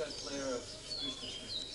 cassette player of Krishna Smriti.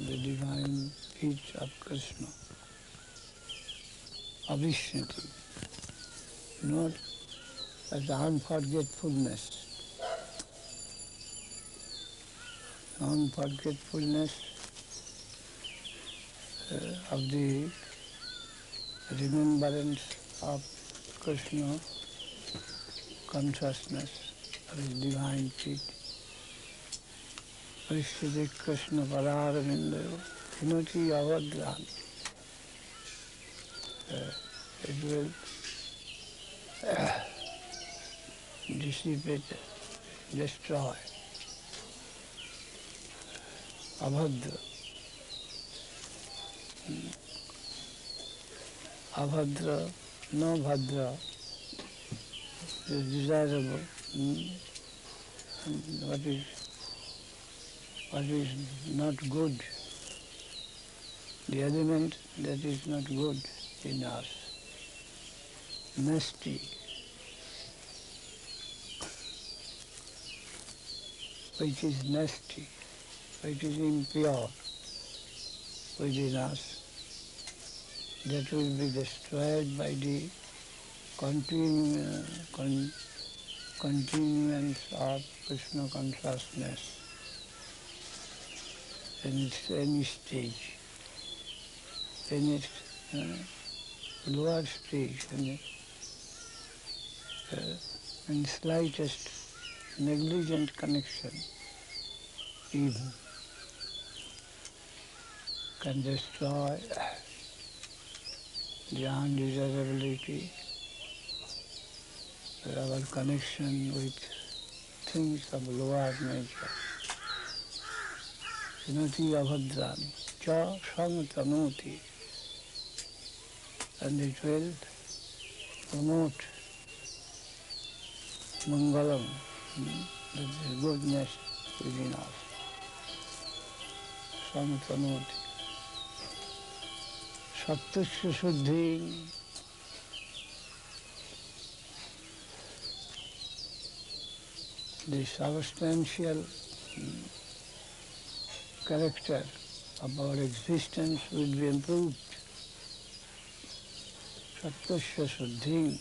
The divine feet of Krishna, Avishnati, not as unforgetfulness of the remembrance of Krishna consciousness of his divine feet. Parishchiti Krishna Pararavindayo Hinati Avadran. It will dissipate, destroy. Abhadra. Abhadra, no bhadra, is desirable. What is not good, the element that is not good in us, nasty, which is nasty, which is impure within us, that will be destroyed by the continuance of Krishna consciousness in any stage, in its lower stage, in slightest negligent connection even can destroy the undesirability of our connection with things of lower nature. Hinati abhadrani cha samtanoti, and it will promote mangalam, that is goodness within us. Samtanoti. Saptasya suddhi, the substantial character of our existence will be improved. Saptasya suddhi,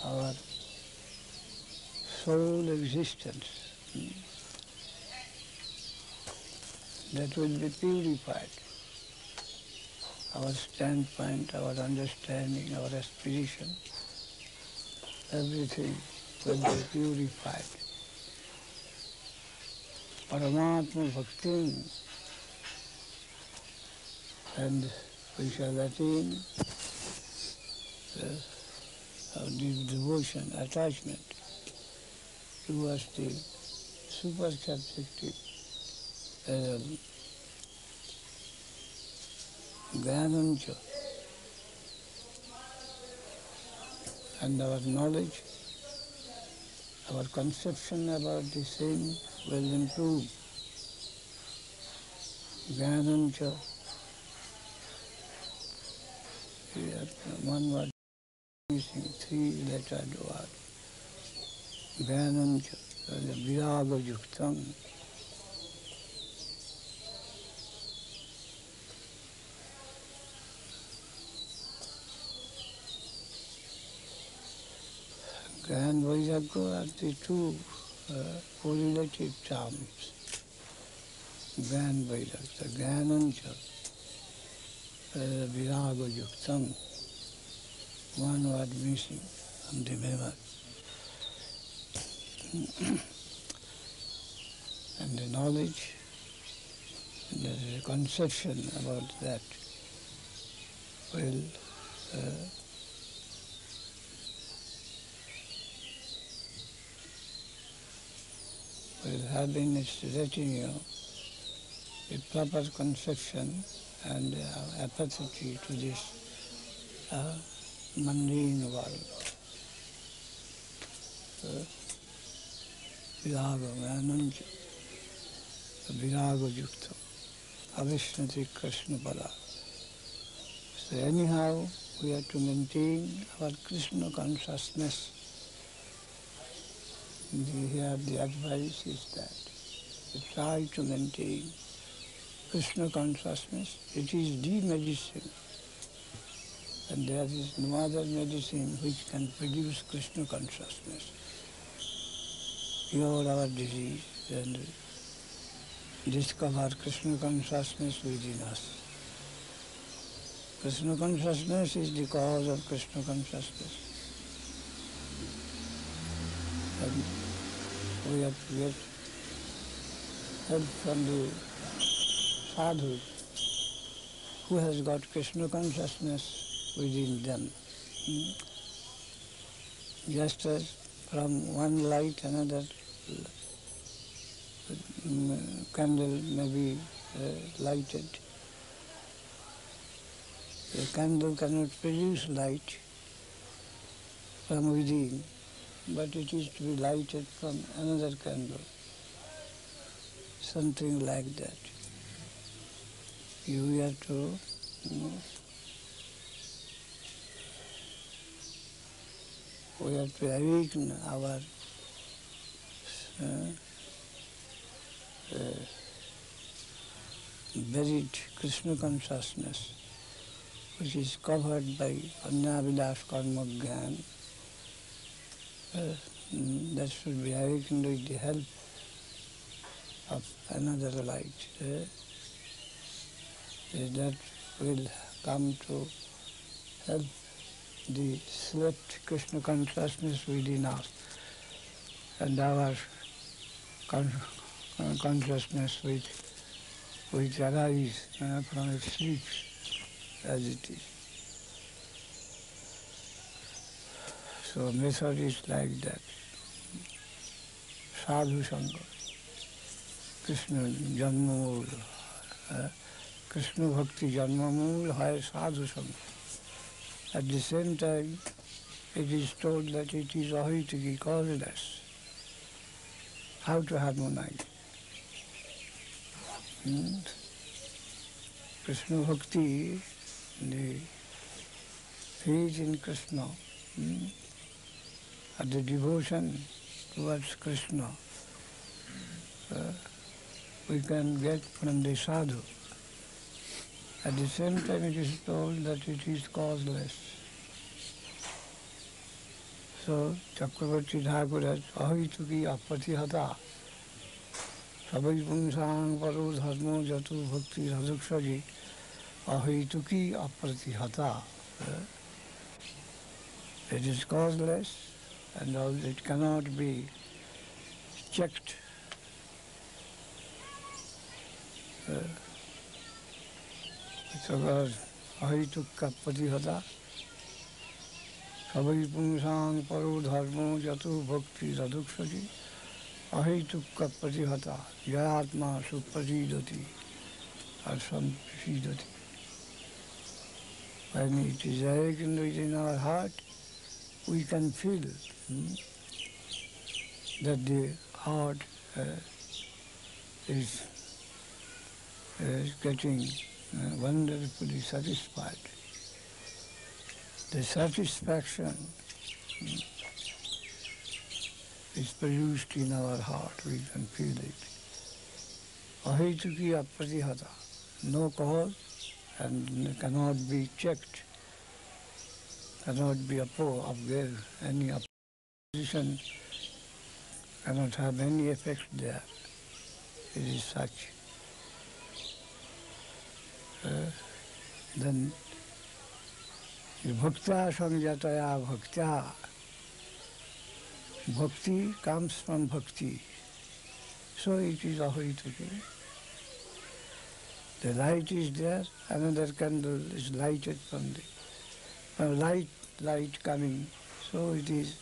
our soul existence, that will be purified. Our standpoint, our understanding, our aspiration, everything will be purified. Paramatma Bhakti, and we shall attain deep devotion, attachment towards the super subjective Jnanancha, and our knowledge, our conception about the same will improve. Jnanancha, one word missing, three-lettered word. Jnanancha, viraga yuktam. Gyan and Vairagya are the two correlative terms. Gyan Vairagya, Gyanancha, Viraga Yuktam, one word missing from the memory. And the knowledge, there is a conception about that will have in its retinue a proper conception and apathy to this mundane world. Viraga, Ananja, Viraga Yukta, Avishnati Krishna Pada. So anyhow, we have to maintain our Krishna consciousness. Here the advice is that we try to maintain Krishna consciousness. It is the medicine, and there is no other medicine which can produce Krishna consciousness, cure our disease and discover Krishna consciousness within us. Krishna consciousness is the cause of Krishna consciousness. And we have to get help from the sadhu who has got Krishna consciousness within them. Just as from one light another candle may be lighted. The candle cannot produce light from within, but it is to be lighted from another candle. Something like that. You have to we have to awaken our buried Krishna consciousness, which is covered by Anyavilash Karma Gyan. That should be awakened with the help of another light. That will come to help the slept Krishna consciousness within us and our consciousness which arises from its sleep as it is. So method is like that. Sadhu Sangha, Krishna Janmamul, Krishna Bhakti Janmamul hai Sadhu Sangha. At the same time, it is told that it is ahitaki, causeless. How to harmonize? Krishna Bhakti, the faith in Krishna, and the devotion towards Krishna, we can get from the sadhu. At the same time, it is told that it is causeless. So, Chakravarti Thakur has ahituki apatihata sabai pungsang paro dharmo jatu bhakti radhukshaji ahituki apatihata. It is causeless and it cannot be checked. So, ahituka apatihata sabai pungsang paro dharmo jatu bhakti radhukshaji ahituka apatihata jayatma suprasidati or samprasidati. When it is awakened within our heart, we can feel that the heart is getting wonderfully satisfied. The satisfaction is produced in our heart, we can feel it. Ahituki apatihata, no cause and cannot be checked, cannot be any position cannot have any effect there. It is such. Then bhakta sanjataya bhaktya. Bhakti comes from bhakti. So it is ahurituki. The light is there, another candle is lighted from the light coming. So it is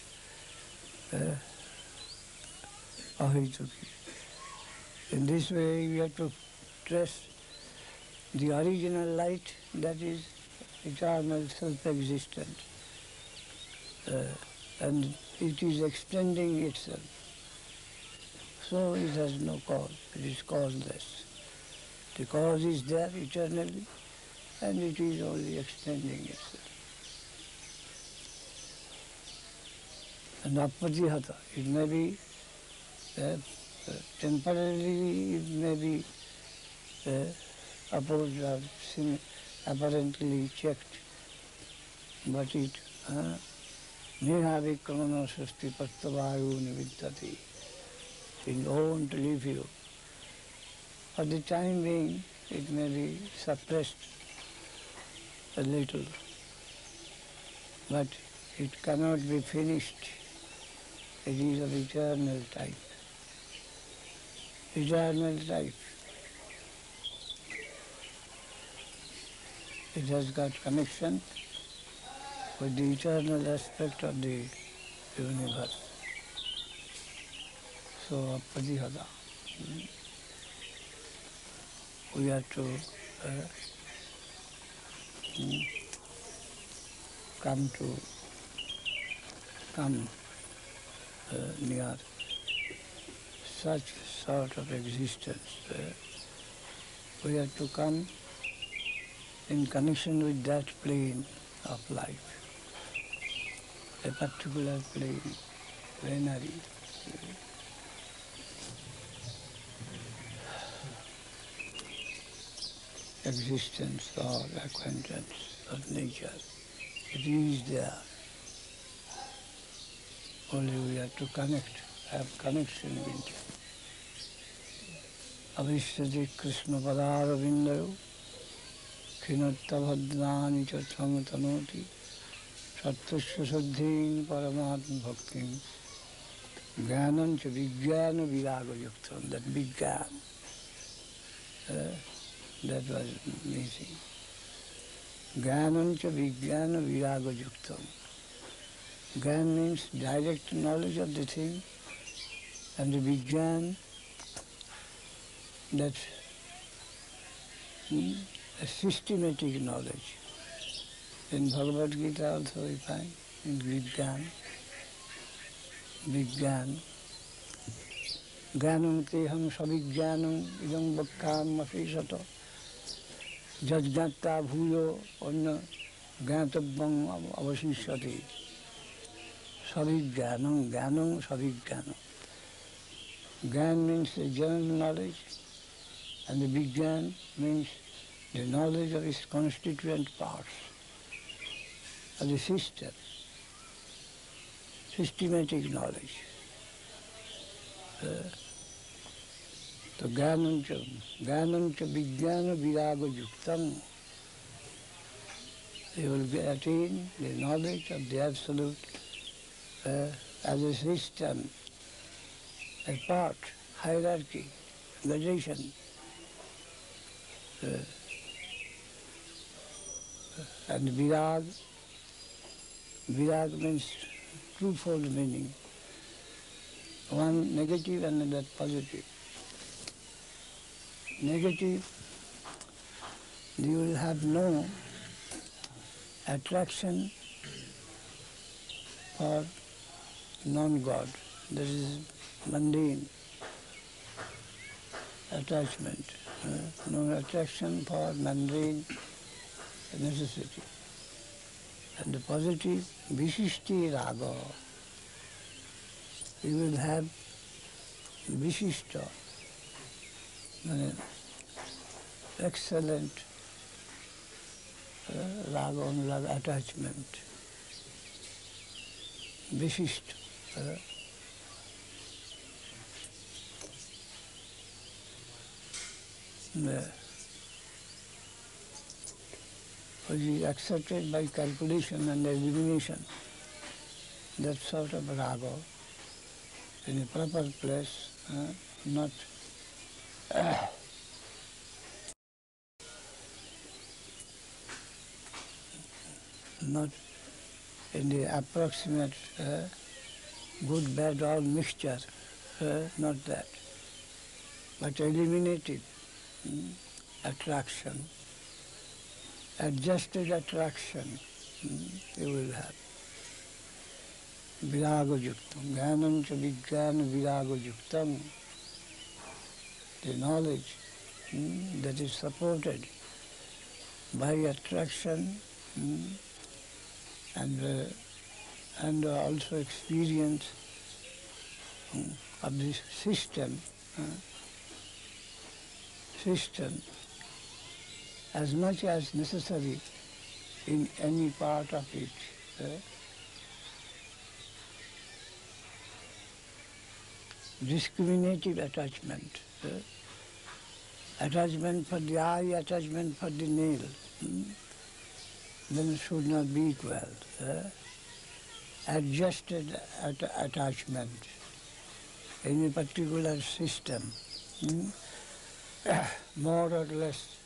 ahurituki. In this way we have to trace the original light, that is eternal self-existent. And it is extending itself. So it has no cause, it is causeless. The cause is there eternally, and it is only extending itself. And apadihata, it may be temporarily, it may be opposed or apparently checked, but it neha vikrama sasti pastavayu nividdati. It won't leave you. For the time being, it may be suppressed a little, but it cannot be finished. It is of eternal type. Eternal type. It has got connection with the eternal aspect of the universe. So, apadihata. We have to come near such sort of existence. We have to come in connection with that plane of life, a particular plane, plenary. Existence or acquaintance of nature. It is there. Only we have to have connection with it. Avishyati Krishna Padara Vindayo Khinatta Bhadrani Chatham Tanoti Sattasya Saddhin Paramatma Bhaktim Jnanam Cha Vijnana Viraga Yuktam. That Vijnana. That was missing. Jnanam cha vijnana viraga yuktam. Jnana means direct knowledge of the thing, and the vijnana, that's a systematic knowledge. In Bhagavad Gita also we find, in vijnana, jnanam teham savijnanam idam bhakkam afisato. Jajjata bhuyo anya jnatavyam avasishyati. Savijnanam, jnanam, savijnanam. Jnana means the general knowledge, and the vijnana means the knowledge of its constituent parts, of the system, systematic knowledge. So jnanam cha vijnana viraga yuktam. You will attain the knowledge of the Absolute as a system, a part, hierarchy, gradation. And virag means twofold meaning. One negative and another positive. Negative, you will have no attraction for non-God. That is mundane attachment. No attraction for mundane necessity. And the positive, vishishti raga. You will have vishishta, excellent raga, attachment. Vishishta, which is accepted by calculation and elimination. That sort of raga in a proper place, not not in the approximate good, bad, all mixture, not that, but eliminated attraction, adjusted attraction you will have. Viraga yuktam, jnanam cha vijnana viraga yuktam, the knowledge that is supported by attraction and also experience of this system as much as necessary in any part of it. Discriminative attachment, attachment for the eye, attachment for the nail, then it should not be equal. Adjusted attachment in a particular system, more or less,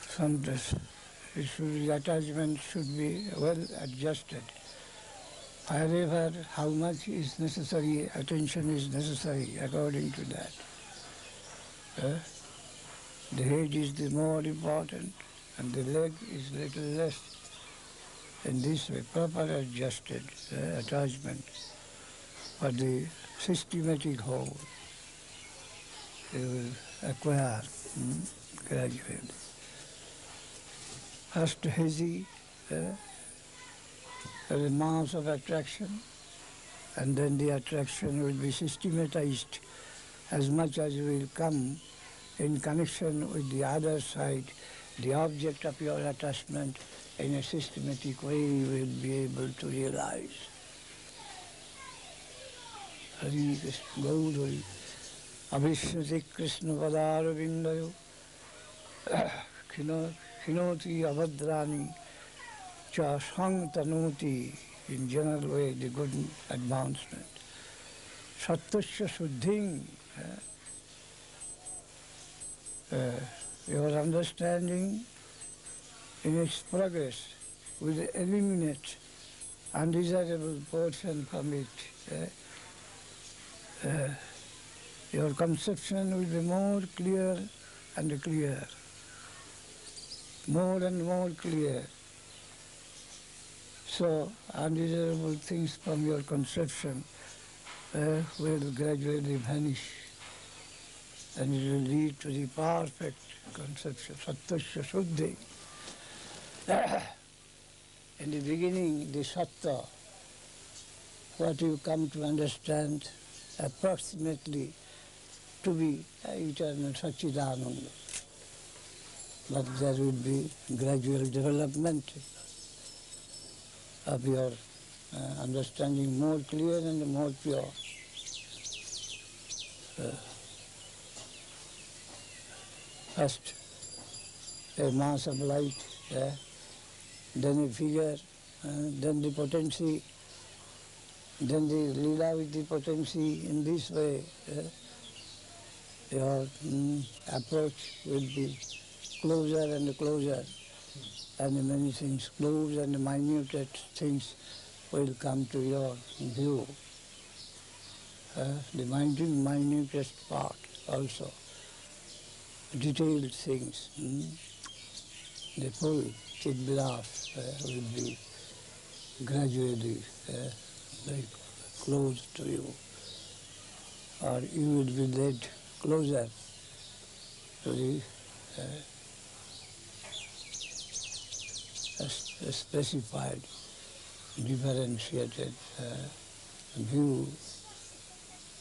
sometimes the attachment should be well adjusted. However, how much is necessary, attention is necessary according to that. The head is the more important and the leg is little less. In this way, proper adjusted attachment for the systematic whole, they will acquire gradually. First hazy, the mass of attraction, and then the attraction will be systematized as much as will come in connection with the other side, the object of your attachment. In a systematic way you will be able to realize. Hari Krishna Gaudari Abhishnati Krishna Padara Vindayo Khinoti Avadrani Cha Sang Tanoti, in general way the good advancement. Sattasya Suddhing, your understanding in its progress will eliminate undesirable portion from it. Your conception will be more clear and clear, more and more clear. So undesirable things from your conception will gradually vanish, and it will lead to the perfect conception, Sattasya Suddhi. In the beginning, the Sattva, what you come to understand approximately to be eternal Satchidananda. But there will be gradual development of your understanding more clear and more pure. First, a mass of light, then a figure, then the potency, then the lila with the potency. In this way, your approach will be closer and closer, and many things, close and minute things will come to your view. The minutest part also, detailed things, the full Chidvilas will be gradually very close to you, or you will be led closer to the specified, differentiated view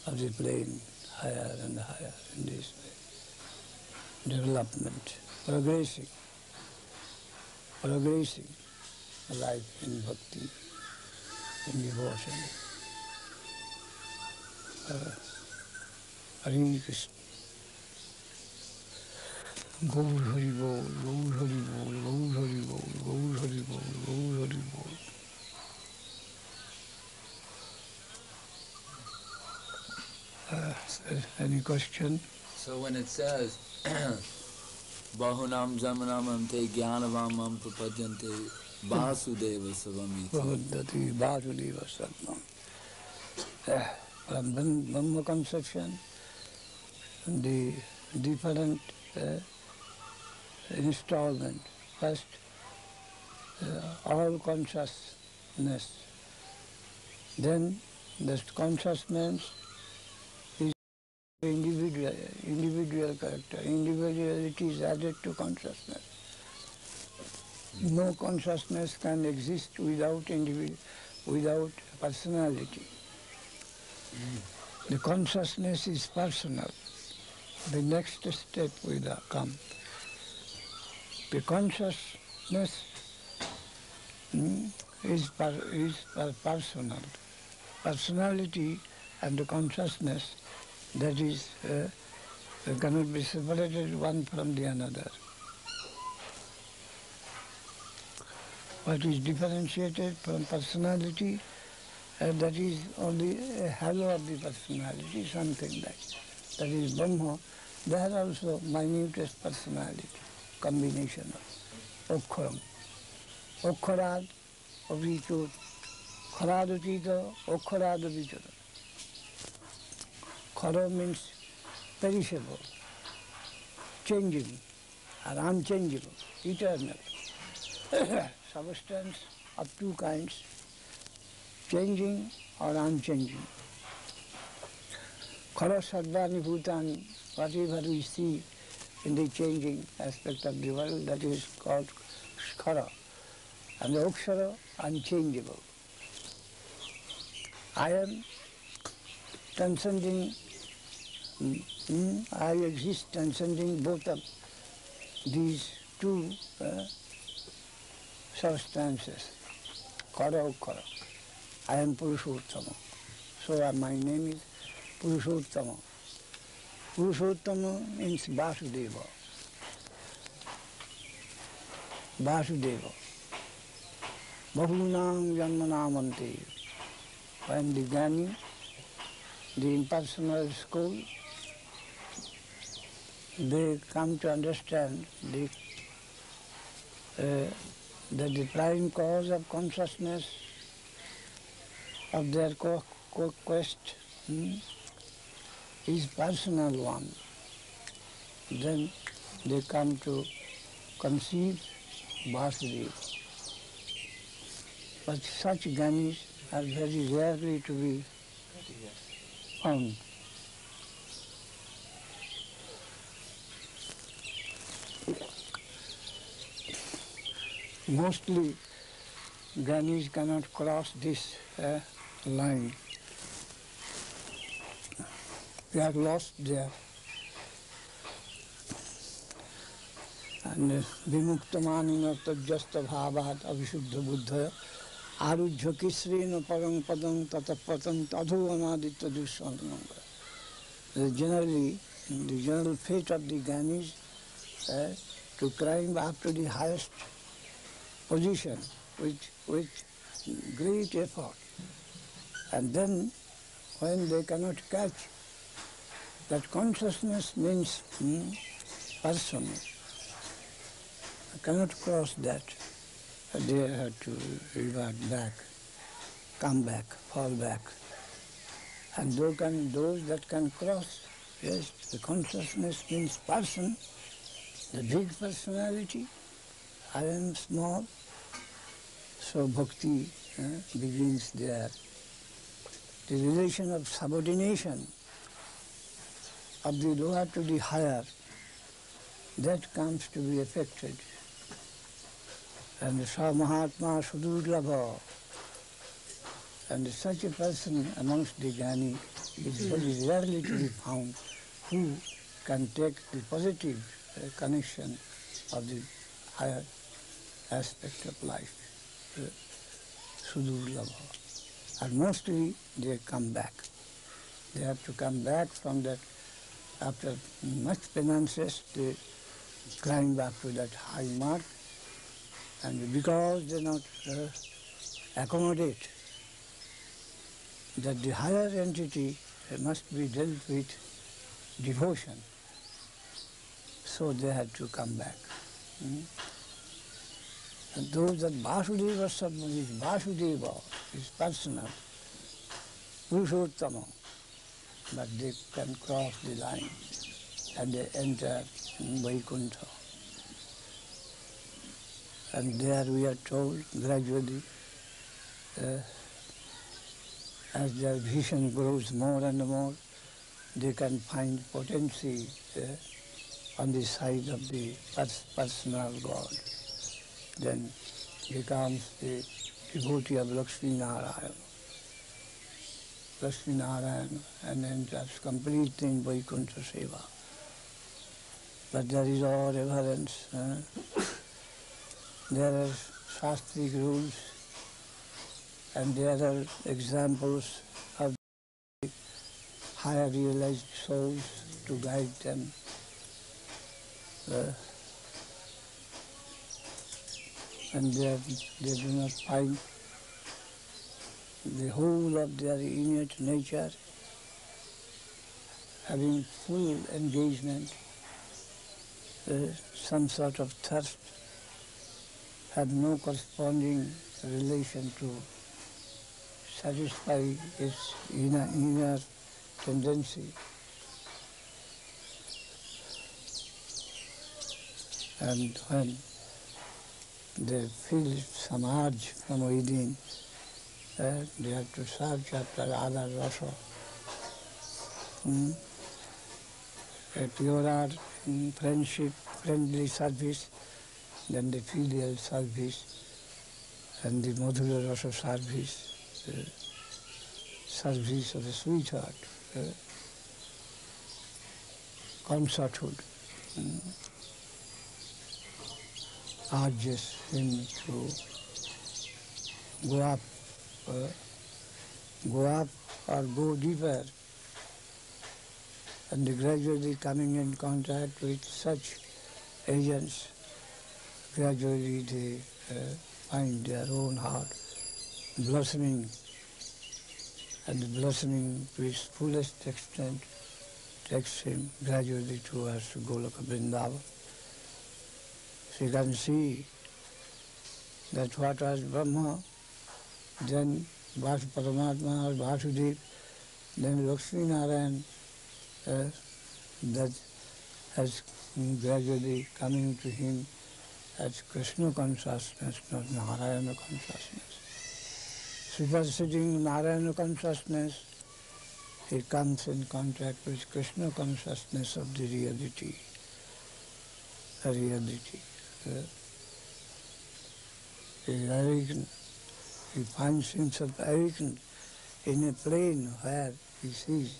of the plane, higher and higher in this way. Development, progressing life in bhakti. in devotion. Hare Krishna. Gaur Hari Bol, Gaur Hari Bol, Gaur Hari Bol, Gaur Hari Bol, Gaur Hari Bol. Any question? So when it says Bahunam Jamanamam Te Jnanavamam Prapadyante Vasudeva Savamiti. Bhavadati Vasudeva Satnam. From Brahma conception, the different installment. First, all consciousness. Then the consciousness is individual character. Individuality is added to consciousness. No consciousness can exist without personality. The consciousness is personal. The next step will come. The consciousness is personal. Personality and the consciousness, that is, cannot be separated one from the another. What is differentiated from personality, that is only a halo of the personality, something like that is Brahma. There also minutest personality, combination of Okharam. Okharad, Avichut, Kharadutita, Okharad, Avichut. Khara means perishable, changing, or unchangeable, eternal. Substance of two kinds, changing or unchanging. Khara sarvani bhutani, whatever we see in the changing aspect of the world, that is called khara. And the okshara, unchangeable. I am transcending, I exist transcending both of these two substances, khara, okshara. I am Purushottama. So my name is Purushottama. Purushottama means Vasudeva. Vasudeva. Bahunam Janmanamante. When the Jnani, the impersonal school, they come to understand that the prime cause of consciousness of their quest is personal one. Then they come to conceive Vasudeva. But such Jnanis are very rarely to be found. Mostly Jnanis cannot cross this line. We are lost there. And vimuktamanina tajjasta bhavat avishuddha buddhaya arujya kisrena parang padang tatapatam tadhu anaditya dushyanamanga. Generally, the general fate of the Jnanis to climb up to the highest position with great effort. And then when they cannot catch that consciousness means person, cannot cross that. They have to revert back, come back, fall back. And those that can cross, yes, the consciousness means person, the big personality, I am small. So bhakti begins there. The relation of subordination of the lower to the higher, that comes to be affected. And Sa Mahatma Sudurlabha, and such a person amongst the Jnani is very rarely to be found who can take the positive connection of the higher aspect of life, Sudurlabha. and mostly they come back. They have to come back from that. After much penances, they climb back to that high mark, and because they not accommodate that the higher entity must be dealt with devotion, so they had to come back. And those that Vasudeva Sattva is Vasudeva, is personal, Purushottama, but they can cross the line and they enter Vaikuntha. And there we are told gradually, as their vision grows more and more, they can find potency on the side of the personal God. Then becomes the devotee of Lakshmi Narayana. Lakshmi Narayana, and enters completely in Vaikuntha Seva. But there is all reverence. There are Shastric rules, and there are examples of higher realized souls to guide them. And they do not find the whole of their innate nature having full engagement, some sort of thirst, have no corresponding relation to satisfy its inner tendency. And when they feel some urge from within, they have to search after other rasa. A purer friendship, friendly service, then the filial service, and the madhura rasa service, service of the sweetheart, concerthood. Urges him to go up or go deeper, and gradually coming in contact with such agents, gradually they find their own heart blossoming, and blossoming to its fullest extent takes him gradually towards Goloka Vrindavan. So you can see that what was Brahma, then Paramatma or Vasudev, then Lakshmi Narayan, that has gradually coming to him as Krishna consciousness, not Narayana consciousness. Superseding Narayana consciousness, he comes in contact with Krishna consciousness of the reality. He is awakened. He finds himself awakened in a plane where he sees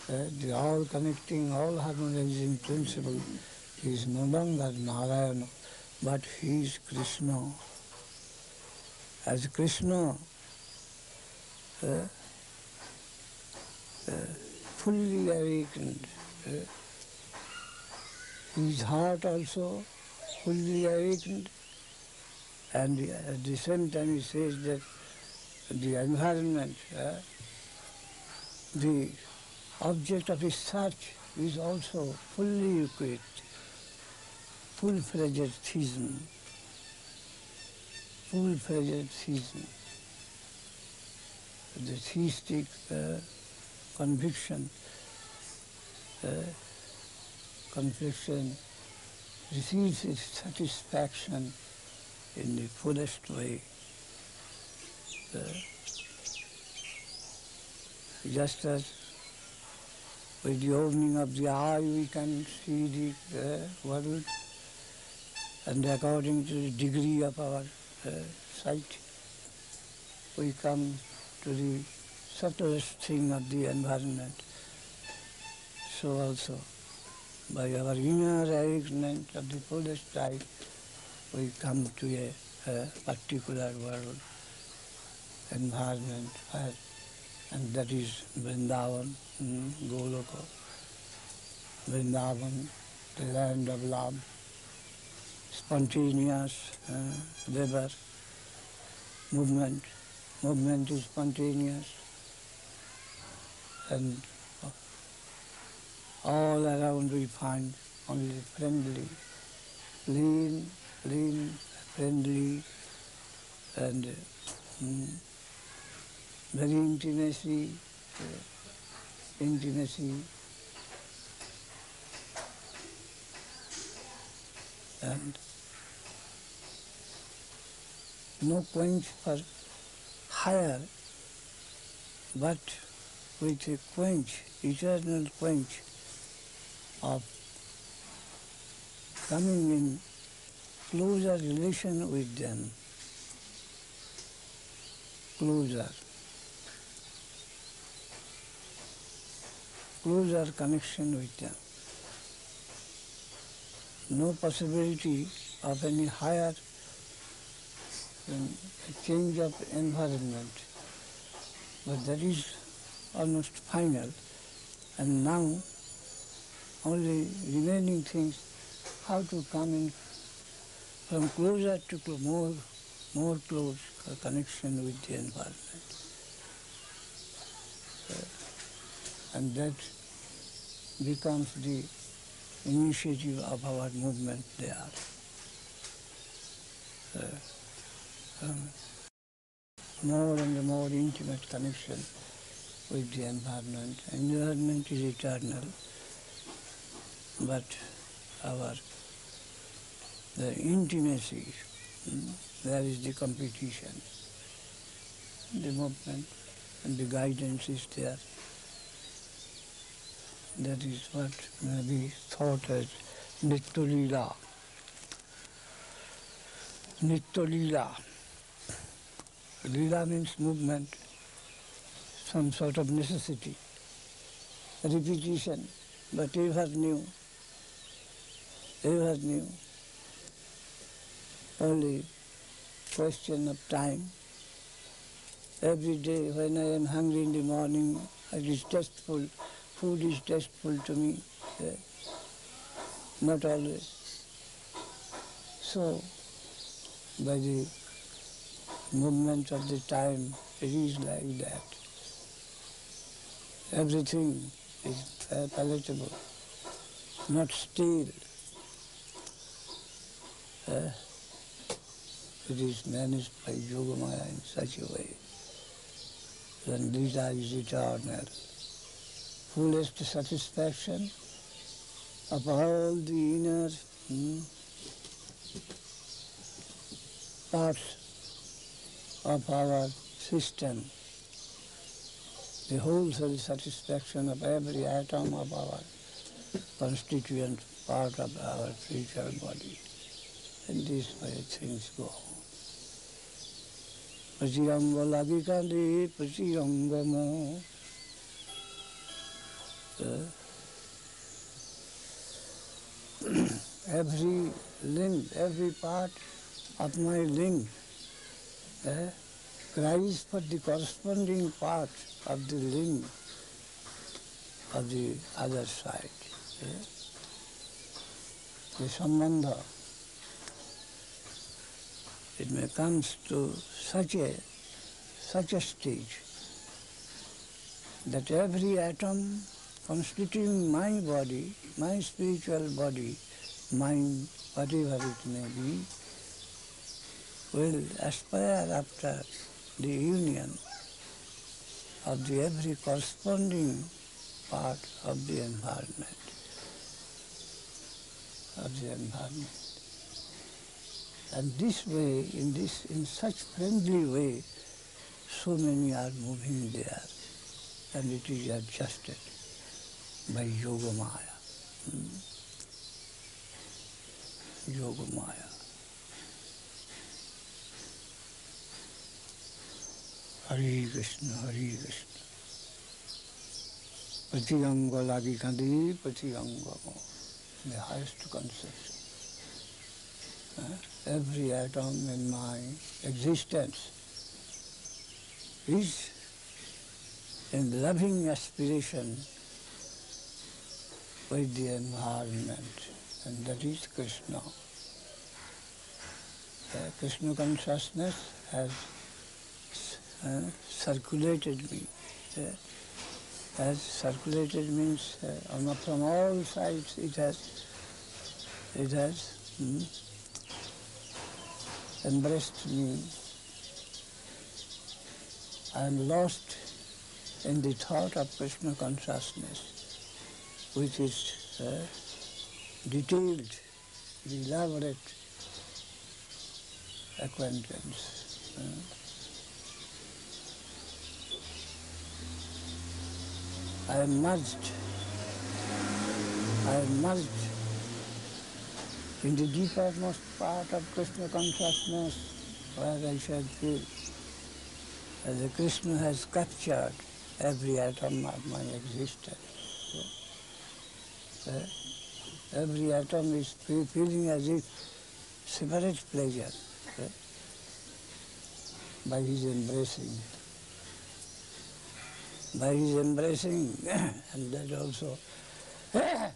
the all-connecting, all-harmonizing principle is no longer Narayana, but he is Krishna. As Krishna, fully awakened, his heart also fully awakened, and at the same time he says that the environment, the object of his search is also fully equipped, full-fledged theism, full-fledged theism. The theistic conviction receives its satisfaction in the fullest way. Just as with the opening of the eye we can see the world, and according to the degree of our sight, we come to the subtlest thing of the environment. So also, by our inner awakening of the fullest type, we come to a particular world. environment, and that is Vrindavan, Goloka, Vrindavan, the land of love, spontaneous river, movement is spontaneous, and all around we find only friendly, clean, friendly, and very intimacy, and no quench for higher, but with a quench, eternal quench of coming in closer relation with them, closer connection with them. No possibility of any higher change of environment, but that is almost final. And now only remaining things, how to come in from closer to more close connection with the environment. And that becomes the initiative of our movement there. More and more intimate connection with the environment. Environment is eternal, but the intimacy, there is the competition. The movement and the guidance is there. That is what may be thought as Nitya Lila. Lila means movement, some sort of necessity, repetition, but ever new, only question of time. Every day when I am hungry in the morning, it is tasteful, food is tasteful to me, not always. So, by the movement of the time, it is like that. Everything is palatable, not stale. It is managed by Yogamaya in such a way. Then Gita is eternal. Fullest satisfaction of all the inner parts of our system, the wholesale satisfaction of every atom of our constituent part of our spiritual body. And this way things go. Pasirango lagi kali, pasirango mo. Every limb, every part of my limb cries for the corresponding part of the limb of the other side. The sambandha, it may come to such a stage that every atom constituting my body, my spiritual body, mind, whatever it may be, will aspire after the union of the every corresponding part of the environment. And this way, in such friendly way, so many are moving there, and it is adjusted by Yogamaya. Yogamaya. Hare Krishna, Hare Krishna. Patiyango lagi kandi, patiyango mo. The highest conception. Every atom in my existence is in loving aspiration with the environment, and that is Krishna. Krishna consciousness has circulated me. Has circulated means from all sides it has embraced me. I am lost in the thought of Krishna consciousness, which is detailed, elaborate acquaintance. I am merged in the deepermost part of Krishna consciousness, where I shall feel as Krishna has captured every atom of my existence. Every atom is feeling as if separate pleasure by his embracing. By his embracing, and that also, and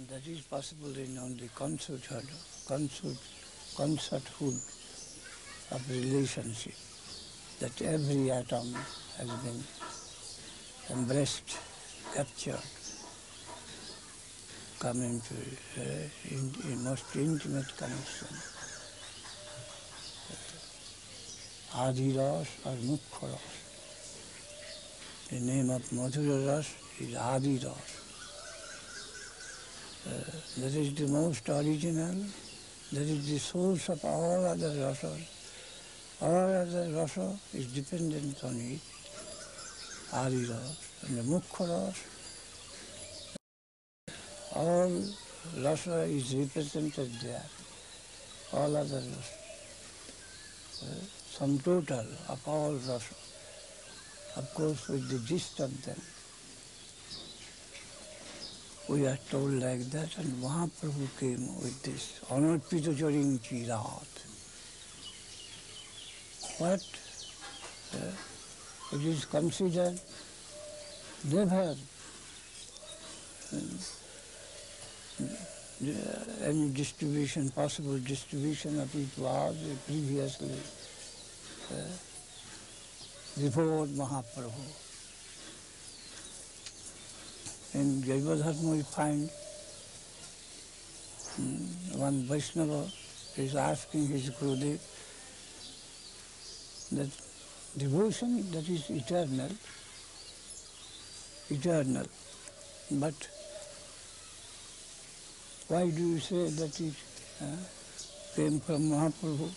that is possible in only concerthood of relationship, that every atom has been embraced, captured, come into in most intimate connection. Adi Ras or Mukhya Ras. The name of Madhura Ras is Adi Ras. That is the most original, that is the source of all other rasas. All other rasa is dependent on it, Adi Ras. And the Mukhya Ras, all rasa is represented there, all other rasa. Sum total of all rasa. Of course, with the gist of them, we are told like that, and Mahaprabhu came with this, Anarpita Charing Chirat. What? It is considered never any distribution, possible distribution of it was previously before Mahaprabhu. In Jaivadharma we find one Vaishnava is asking his Gurudev that devotion that is eternal, but why do you say that it came from Mahaprabhu?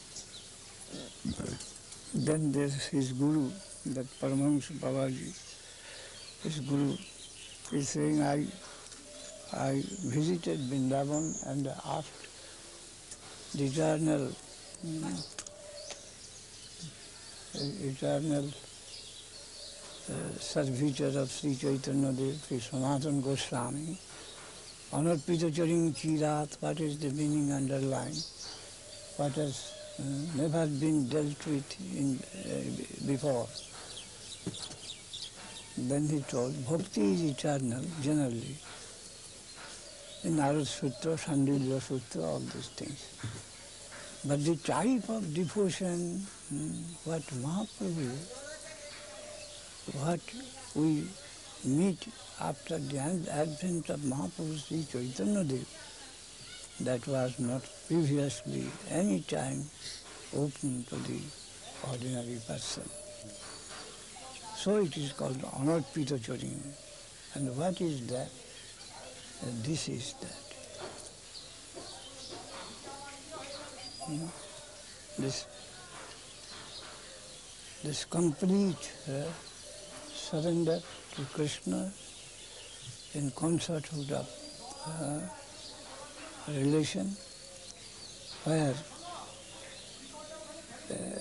Then there's his Guru, that Paramahansa Babaji, his Guru, is saying, I visited Vrindavan and asked the eternal servitor of Sri Chaitanya Dev, Sri Sanatana Goswami, Anarpita Charing Chirat, what is the meaning underlined? What has never been dealt with before. Then he told, Bhakti is eternal, generally. In Narad Sutra, Sandilya Sutra, all these things. But the type of devotion, what Mahaprabhu, what we meet after the advent of Mahaprabhu Sri Chaitanya Dev, that was not previously any time open to the ordinary person. So it is called Anarpita Charing. And what is that? And this is that. This complete surrender to Krishna in concerthood of relation, where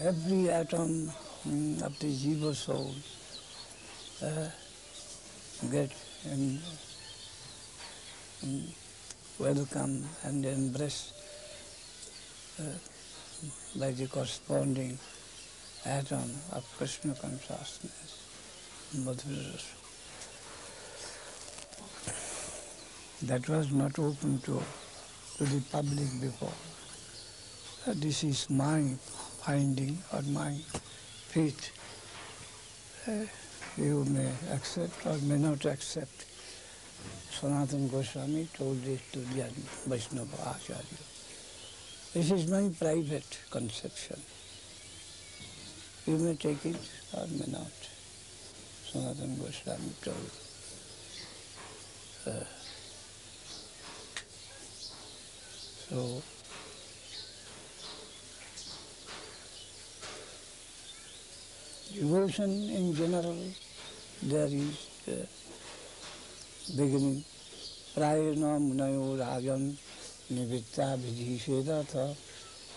every atom of the jiva soul get welcome and embraced by the corresponding atom of Krishna consciousness, Madhura Rasa. That was not open to the public before. This is my finding or my faith. You may accept or may not accept. Sanatana Goswami told this to the Vaishnava Acharya. This is my private conception. You may take it or may not. Sanatana Goswami told. So, devotion in general, there is beginning. Prayana munayo rajan nivitta vidhishedatha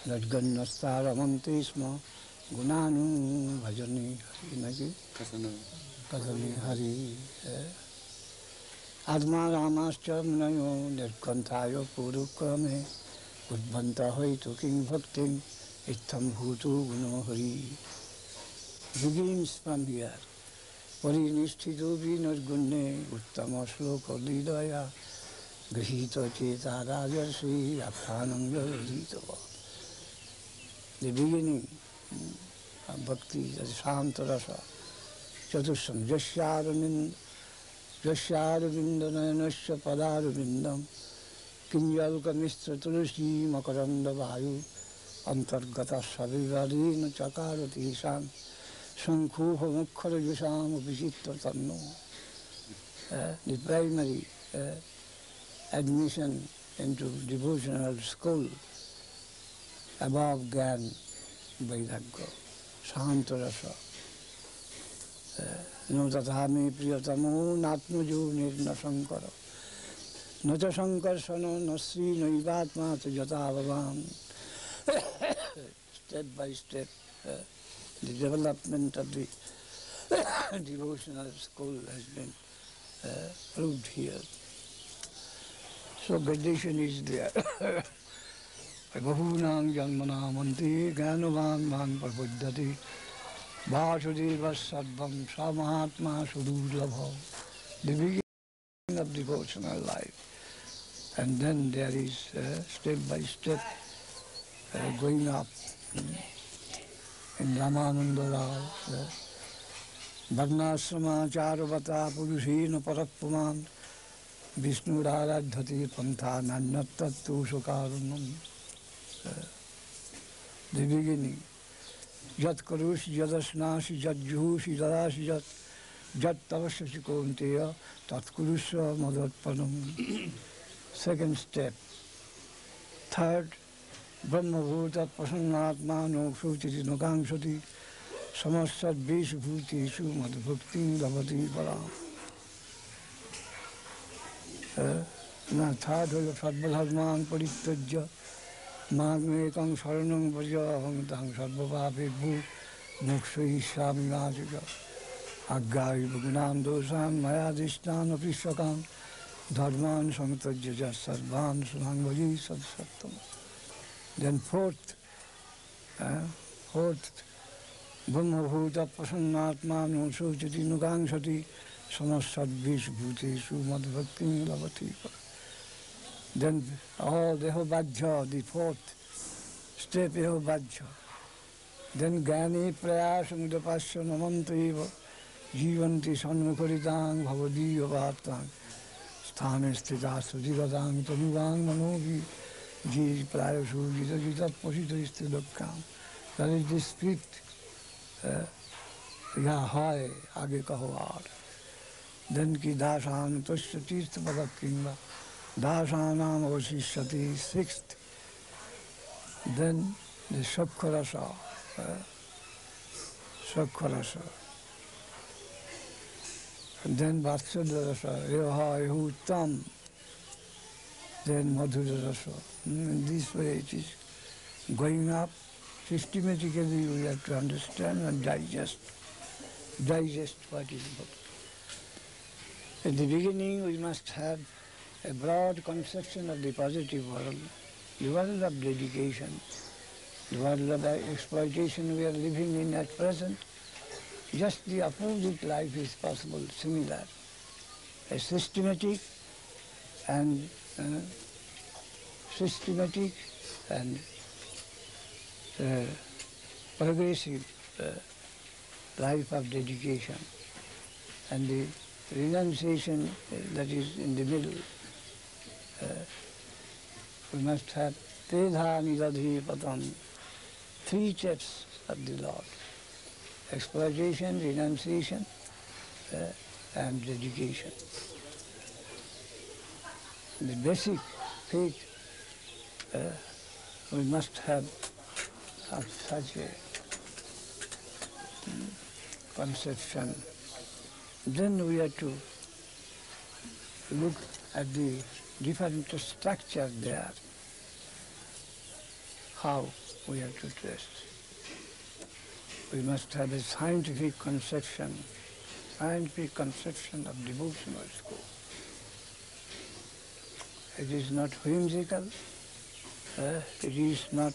nadgannasta ramante sma gunanu bhajani hari kasani hari. Adma ramascha munayo nirkantayo purukrame udbhanta hoitu king bhaktim ittham bhutu guno hari. Begins from here. Parinishthito vinargunne uttama shloka lidaya grihita cheta rajarsi aphanam yadhitava. The beginning of bhakti, the Shanta Rasa, Chatusham Jashyarvindanayanasya padarvindam Kinyalka mistra tulasi makaranda vayu antargata savivadina chakarati sam Shankhuha Mukhara Yusam Abhijitra Tanno. The primary admission into devotional school above Gyan Vairagya, Shantarasa. No tathami priyatamo natmajo nirna sankara. Nata sankarsana nasri naivatma tajata bhavan. Step by step. The development of the devotional school has been proved here. So gradation is there. Bahunam janmana manti jnanavan man prabuddhati vasudeva sarvam samahatma sudurlabha. The beginning of devotional life. And then there is step by step going up. In Ramananda Rao, Varnasrama Charvata Purushena Parapuman Vishnu Radhati Pantha Nanyattattu Sukarunam. The beginning. Jat Karushi Jadasnasi Jat Juhushi Jadasi Jat Tavasya Konteya Tat Kurusha Madatpanam. Second step. Third, Brahma Bhuta Pasannatma no Sutiti no Gangsati Samasat Besh Bhutishu Madhbhakti Lavati Param. Third was Sadbhadman Paritajya Magmekam Saranam Vaja Hangtang Sadbhapapi Bhu Muksha Ishami Ajika Aggai Bhugnam Dosam Mayadishtan Apishakam Dharman Samtajya Sarvan Sunangvaji Satsattam. Then fourth, Brahma Bhuta Pasannatma no Sujati Nugangsati Samasat Vish Bhuteshu Madhbhakti Lavati. Then all the Ehovajja, the fourth step Ehovajja. Then Gani Prayasam Dapasya Namantaiva Jivanti Sanmukaritang Bhavadiya Vartang Sthane Sthita Sujivatang Tanuvang Manovi Ji Prayasu Jita Jita Posita Istilokam. That is the script. Yahai Age Kahoar. Then Ki Dasan Tasya Tirtha Padakimba. Dasanam Avasishyati. Sixth. Then the Shakharasa. Shakharasa. And then Vatsadarasa. Yoha Ehutam. Then Madhura Rasa. In this way it is going up. Systematically we have to understand and digest what is bhakti. At the beginning we must have a broad conception of the positive world, the world of dedication, The world of exploitation we are living in at present, just the opposite life is possible, similar. A systematic and progressive life of dedication, and the renunciation that is in the middle. We must have Tedha Nigadhi Padam, three steps of the Lord: exploitation, renunciation, and dedication. The basic faith we must have of such a conception. Then we have to look at the different structures there, how we have to test. We must have a scientific conception of devotional school. It is not whimsical, it is not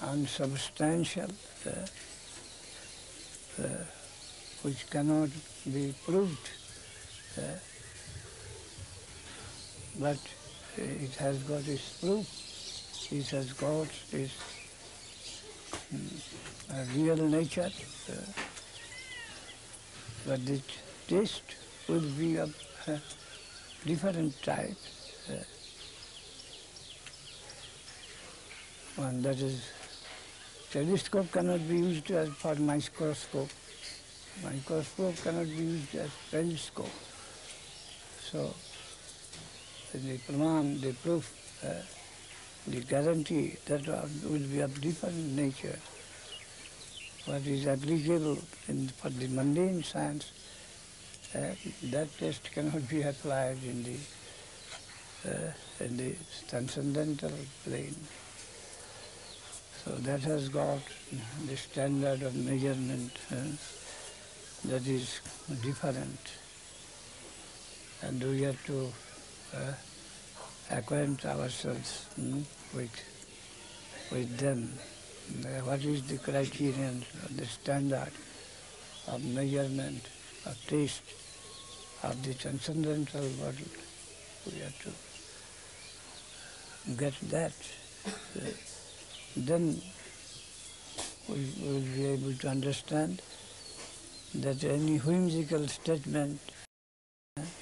unsubstantial, which cannot be proved, but it has got its proof, it has got its real nature, but the taste will be of different type. One that is, telescope cannot be used as for microscope. Microscope cannot be used as telescope. So the praman, the proof, the guarantee that will be of different nature. What is applicable for the mundane science, that test cannot be applied in the transcendental plane. So that has got the standard of measurement that is different, and we have to acquaint ourselves with them. What is the criterion, the standard of measurement, of taste, of the transcendental world? We have to get that. Then we will be able to understand that any whimsical statement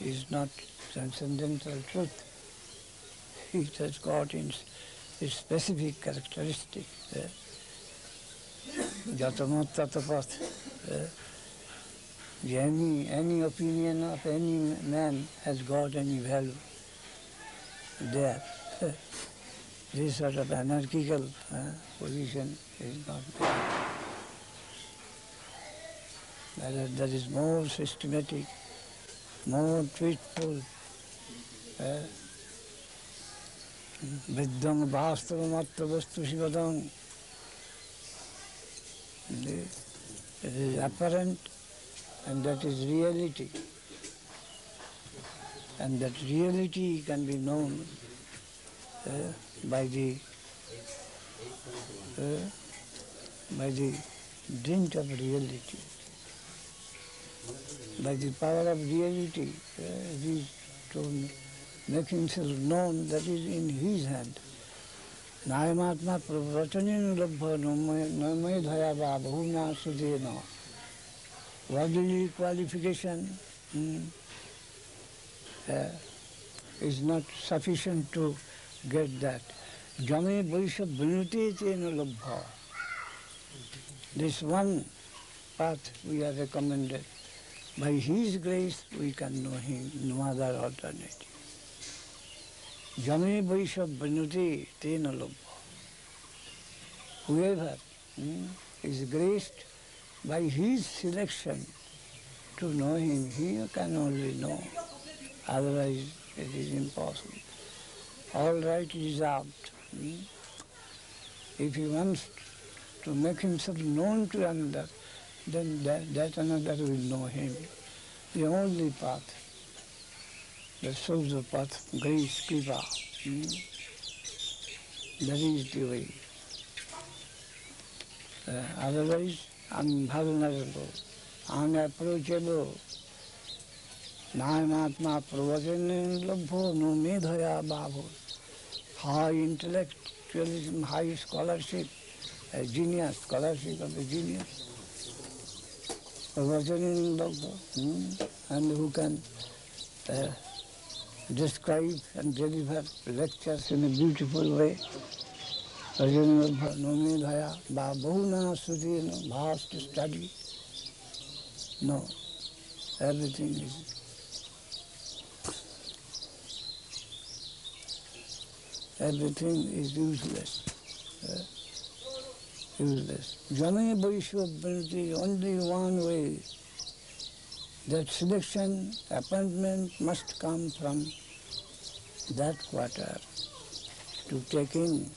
is not transcendental truth. It has got its specific characteristic. Jatamat tatapat. Any opinion of any man has got any value there. This sort of anarchical position is not there. That is more systematic, more truthful. Vidyam vastavam attavastu shivadam. It is apparent, and that is reality. And that reality can be known by the dint of reality, by the power of reality. He is to make himself known, that is in his hand. Nayamatma pravachaninu labha namay dhayava bhuna sudena. Worldly qualification is not sufficient to get that. Jame vaisha vinute tena labha. This one path we are recommended. By His grace we can know Him, no other alternative. Jame vaisha vinute tena labha. Whoever is graced by His selection to know Him, he can only know. Otherwise it is impossible. All right reserved. If he wants to make himself known to another, then that another will know him. The only path that shows the path, grace, kripa. That is the way. Otherwise, I'm vulnerable, unapproachable. Nayanatma pravachan labho no medhaya bhavo. High intellectualism, high scholarship, a genius, scholarship of a genius. Pravachan labho, and who can describe and deliver lectures in a beautiful way. Prajan labho no medhaya bhavuna sudhina, vast study. No, everything is useless. Useless. Jame Vaishwabhanati, only one way. That selection, appointment must come from that quarter to take in.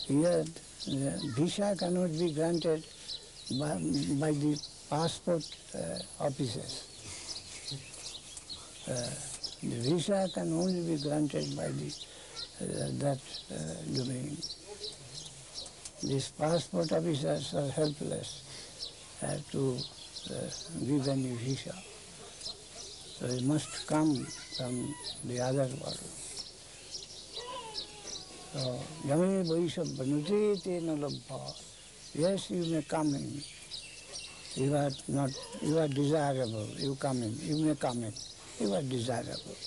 Here, visa cannot be granted by the passport officers. The visa can only be granted by that domain. These passport officers are helpless to give any visa. So it must come from the other world. So, Yame Vaishwabhanati tena labha. Yes, you may come in. You are desirable, you come in, you may come in. You are desirable.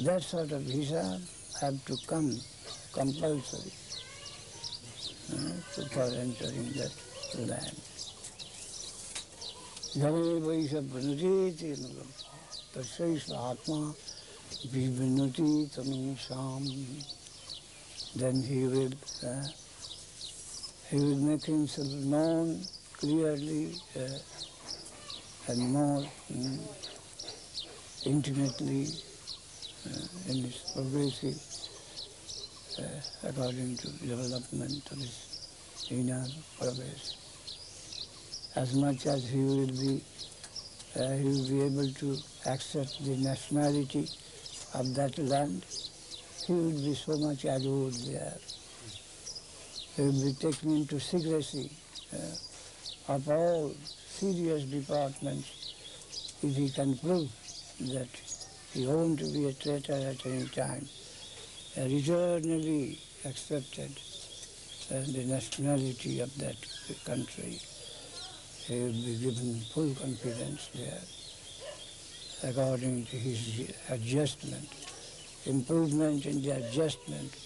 That sort of visa have to come compulsory for entering that land. Yame Vaishwabhanati tena labha. Tasya atma vibhinnati tanusam. Then he will make himself known clearly and more intimately in his progressive, according to development of his inner progress. As much as he will be able to accept the nationality of that land, he will be so much adored there. He will be taken into secrecy of all serious departments if he can prove that he won't be a traitor at any time. Eternally accepted the nationality of that country. He will be given full confidence there according to his adjustment. Improvement in the adjustment,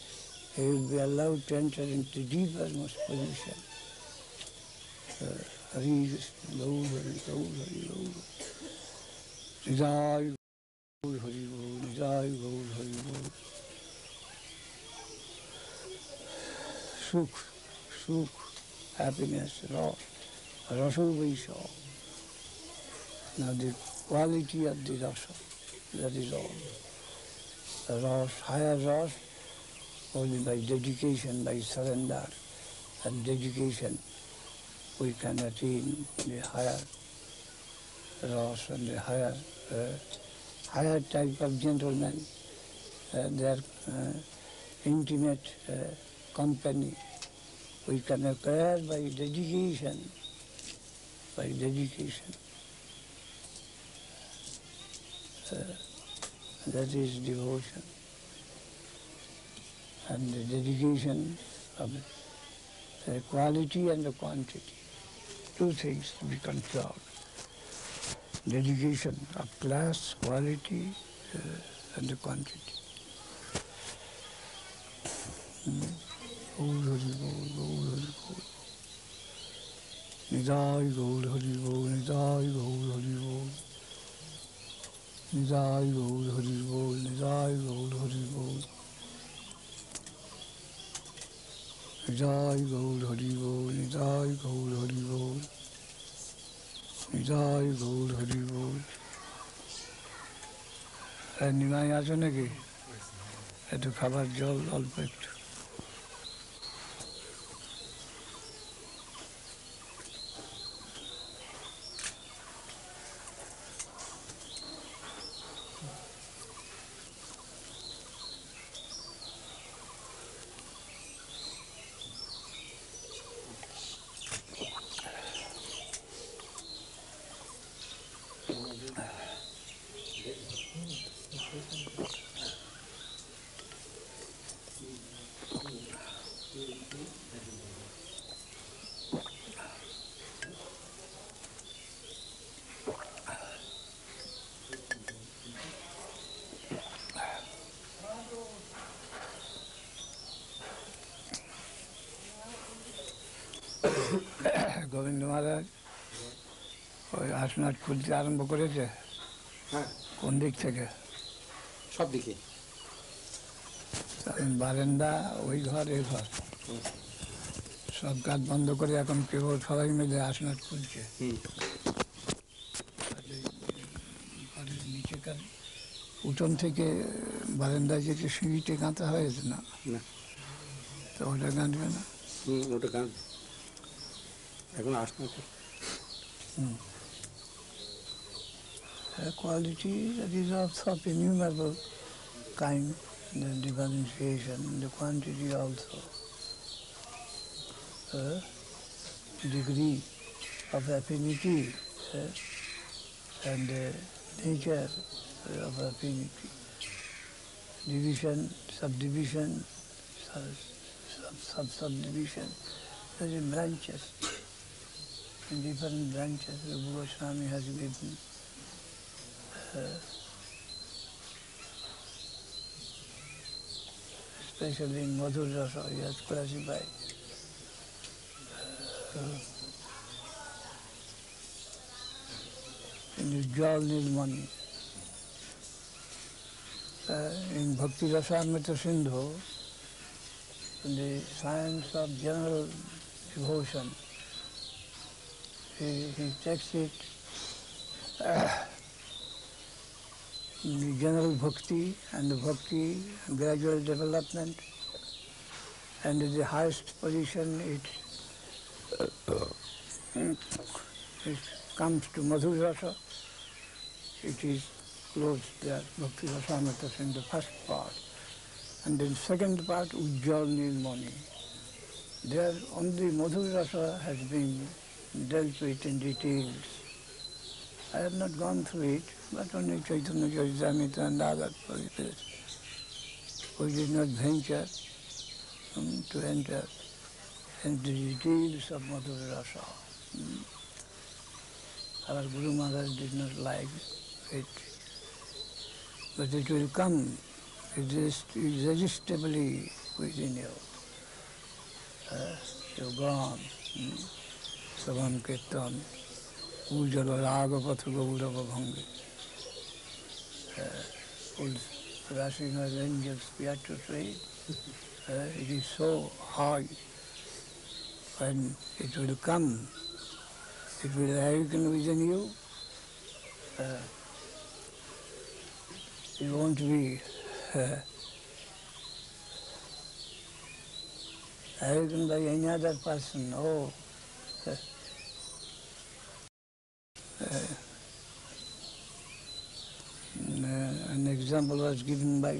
he will be allowed to enter into deepermost position. Hari Gaur, Hari Gaur, Hari Gaur. Nidai Gaur, Hari Gaur, Nidai Gaur, Hari Gaur. Sukh, happiness, Rasu Vaisha. Now the quality of the rasa, that is all. Ras, higher ras, only by dedication, by surrender and dedication, we can attain the higher ras and the higher type of gentlemen, their intimate company. We can acquire by dedication, that is devotion. And the dedication of the quality and the quantity. Two things to be controlled. Dedication of class, quality, and the quantity. Gaur Hari Gaur, Gaur Hari Gaur. Nidai Gaur Hari Gaur, Nidai Gaur Hari Gaur. Nidai Gaur Hari Gaur, Nidai Gaur Hari Gaur. Nidai Gaur Hari Gaur, Nidai Gaur Hari Gaur. Nidai Gaur Hari Gaur. Nimai আছে নাকি? একটু খাবার জল অল্প একটু। গোবিন্দ মহারাজ ওই আসনাথ খুলতে আরম্ভ করেছে। হ্যাঁ, কোন দিক থেকে? সব দিকে। বারান্দা, ওই ঘর, এই ঘর, সব কাজ বন্ধ করে এখন কেবল সবাই মিলে আসনাথ খুলছে। ঘরের নিচেকার উঠোন থেকে বারান্দায় যেতে সিঁড়িতে গাঁথা হয়েছে না, না, তো ওটা গাঁথবে না। ওটা গান এখন আসনা তো। A quality that is of innumerable kind, the differentiation, the quantity also, degree of affinity, and the nature of affinity, division, subdivision, subdivision, there are branches, and different branches Rupa Goswami has given. Especially in Madhur Rasa, he has classified in Ujjwal Nilmani. In Bhakti Rasamrita Sindhu, the science of general devotion, he takes it the general bhakti and the bhakti gradual development, and at the highest position it comes to Madhur Rasa. It is closed there, Bhakti Rasamrita in the first part, and then second part Ujjwal Nilmani. There only Madhur Rasa has been dealt with in details. I have not gone through it, but only Chaitanya Charitamrita and other places. We did not venture to enter into the details of Madhura Rasa. Our Guru Maharaj did not like it, but it will come irresistibly within you. You go on, Savan Kirtan, Ujjala Raga Patha Gaurava Bhangi. Full rushing as angels, we have to say. It is so high. When it will come, it will awaken within you. You won't be awakened by any other person. Oh, an example was given by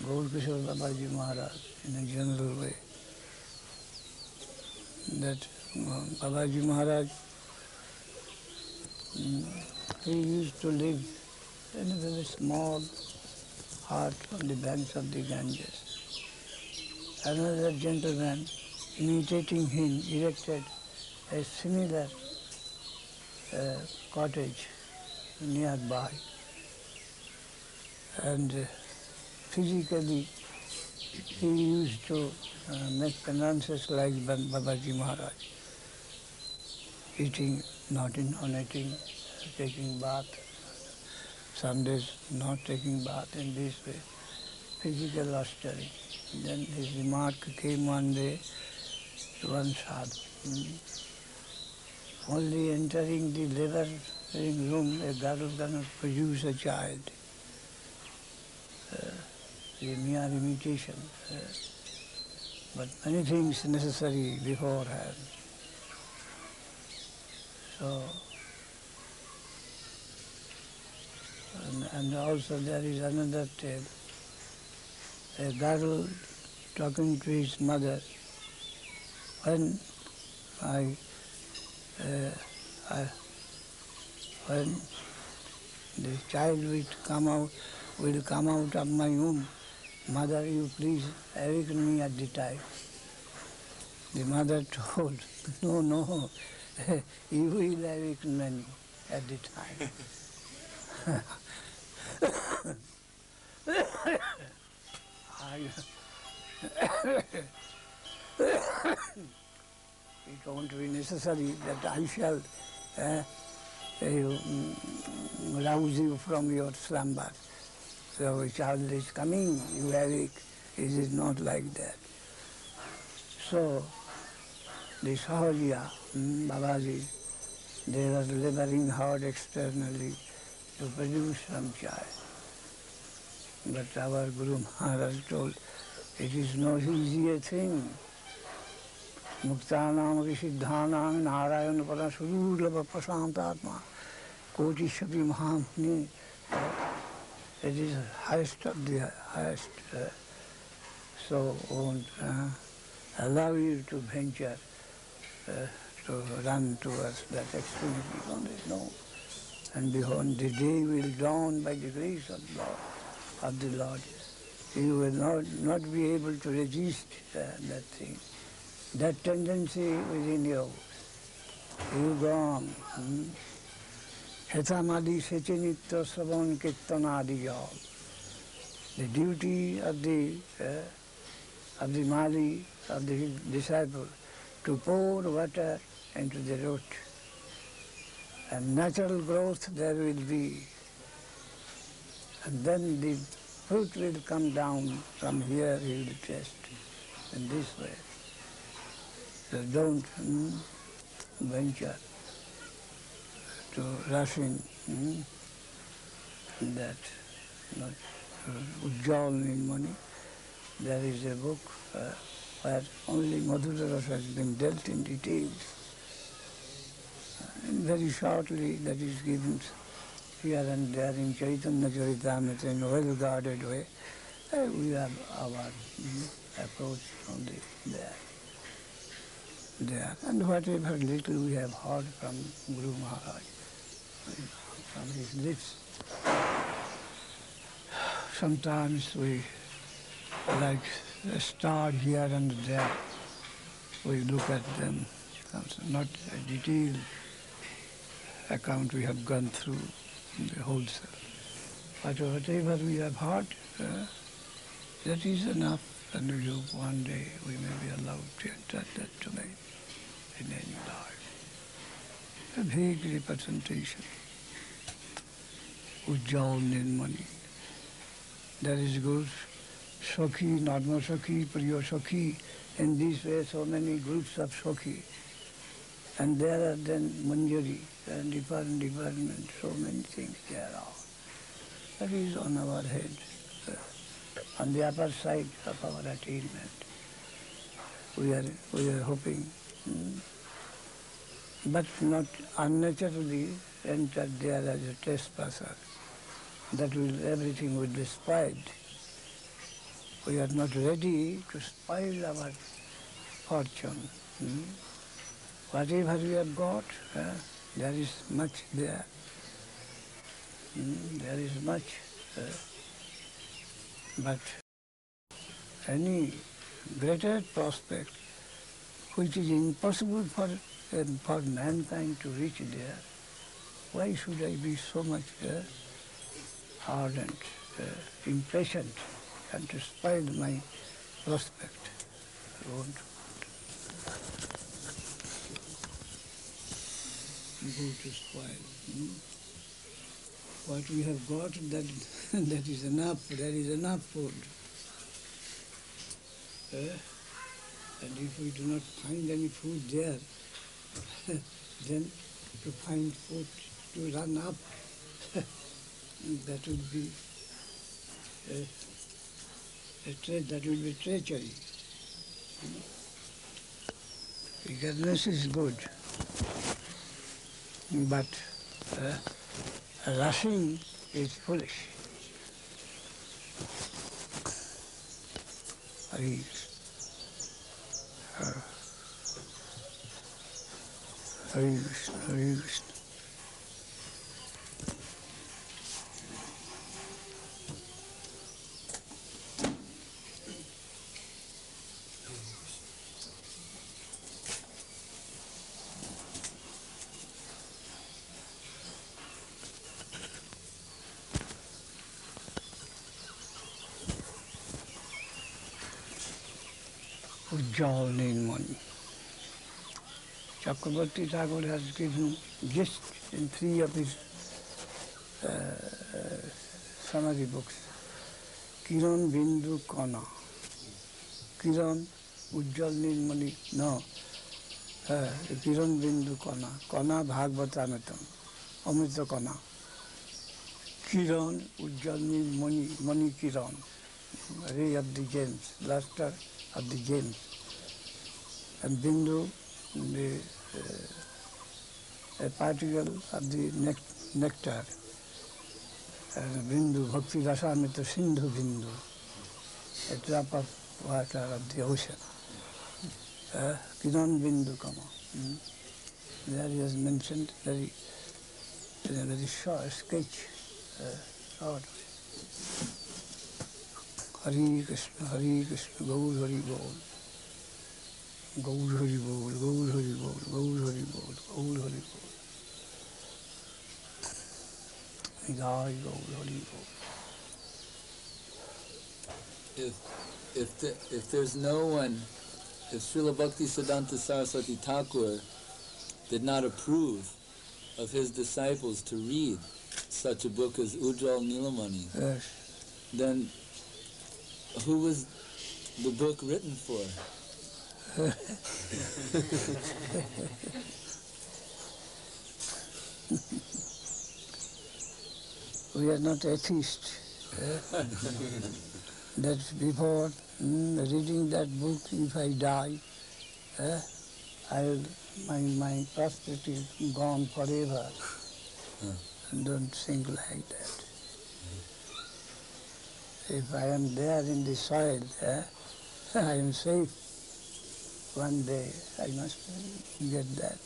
Gaur Kishore Babaji Maharaj in a general way. That Babaji Maharaj, he used to live in a very small hut on the banks of the Ganges. Another gentleman, imitating him, erected a similar cottage nearby. And physically, he used to make penances like Babaji Maharaj, eating, not eating, taking bath, Sundays not taking bath in this way, physical austerity. Then his remark came one day to one sadhu. Only entering the laboring room, a girl cannot produce a child. A mere imitation, but many things necessary beforehand. So, and also there is another tale. A girl talking to his mother. When when the the child will come out of my womb. Mother, you please awaken me at the time. The mother told, no, no, you will awaken me at the time. It won't be necessary that I shall rouse you from your slumber. So a child is coming, you awake. It is not like that. So the Sahajiya, Babaji, they were laboring hard externally to produce some child. But our Guru Maharaj told, it is no easier thing. Muktanam Rishiddhanam Narayan Parasurulava Prasantatma Koti Shapi Mahamuni. It is highest of the highest. So won't allow you to venture to run towards that extremity. Only no. And behold, the day will dawn by the grace of the Lord. You will not be able to resist that thing. That tendency within you, you go on. Hetamadi Sechinitya Savan Kirtanadi Yog. The duty of the Mali, of the disciple, to pour water into the root. And natural growth there will be. And then the fruit will come down from here, he will test in this way. So don't venture to rush in that. Ujjal Nilmani. There is a book where only Madhura Rasa has been dealt in details. And very shortly that is given here and there in Chaitanya Charitamrita in a well-guarded way. We have our approach only there. And whatever little we have heard from Guru Maharaj, from his lips, sometimes we, like a star here and there, we look at them. Not a detailed account we have gone through the whole self. But whatever we have heard, that is enough, and we hope one day we may be allowed to enter that domain in any life. A vague representation. Ujjal Nilmani. That is good. Sakhi, Nadma Sakhi, Priya Sakhi. In this way, so many groups of Sakhi. And there are then Manjari and department, so many things there are. That is on our head, on the upper side of our attainment. We are hoping, but not unnaturally enter there as a trespasser. That everything will be spoiled. We are not ready to spoil our fortune. Whatever we have got, there is much there. There is much. But any greater prospect, which is impossible for mankind to reach there, why should I be so much ardent, impatient, and to spoil my prospect? I won't go to spoil. What we have got, that is enough. There is enough food. And if we do not find any food there, then to find food to run up, that would be treachery. Eagerness is good, but rushing is foolish. Hare Krishna, Hare Krishna. Ujjal Nilmani. Chakravarti Thakur has given just in 3 of his summary books. Kiran Bindu Kana. Kiran Ujjal Nilmani. No. Kiran Bindu Kana. Kana Bhagavatamritam. Amrita Kana. Kiran Ujjal Nilmani. Mani Kiran. Ray of the gems. Luster of the gems. And Bindu, a particle of the nectar. And Bindu, Bhakti Rasamrita Sindhu Bindu, a drop of water of the ocean. Kiran Bindu Kama. There he has mentioned in a very short sketch, short. Hare Krishna, Gaur Hari Bol. Gaur Hari Bol, Gaur Hari Bol, Gaur Hari Bol, Gaur Hari Bol. Nidai Gaur Hari Bol. If there's no one, if Srila Bhaktisiddhanta Saraswati Thakur did not approve of his disciples to read such a book as Ujjal Nilamani, Yes. then who was the book written for? We are not atheists. That before reading that book, if I die, my prosperity is gone forever. Don't think like that. If I am there in the soil, I am safe. One day I must get that.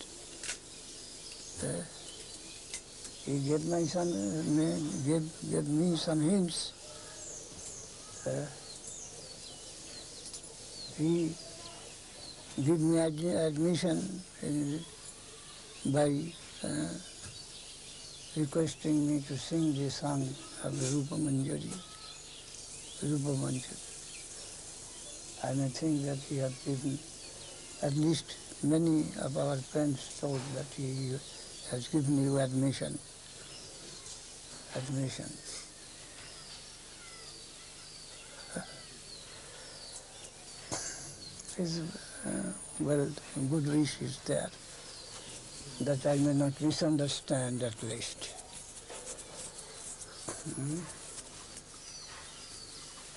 He gave me some hints. He gave me admission by requesting me to sing the song of the Rupa Manjari. Rupa Manjari. And I think that he has given, at least many of our friends told that he has given you admission. Admission. His good wish is there, that I may not misunderstand at least.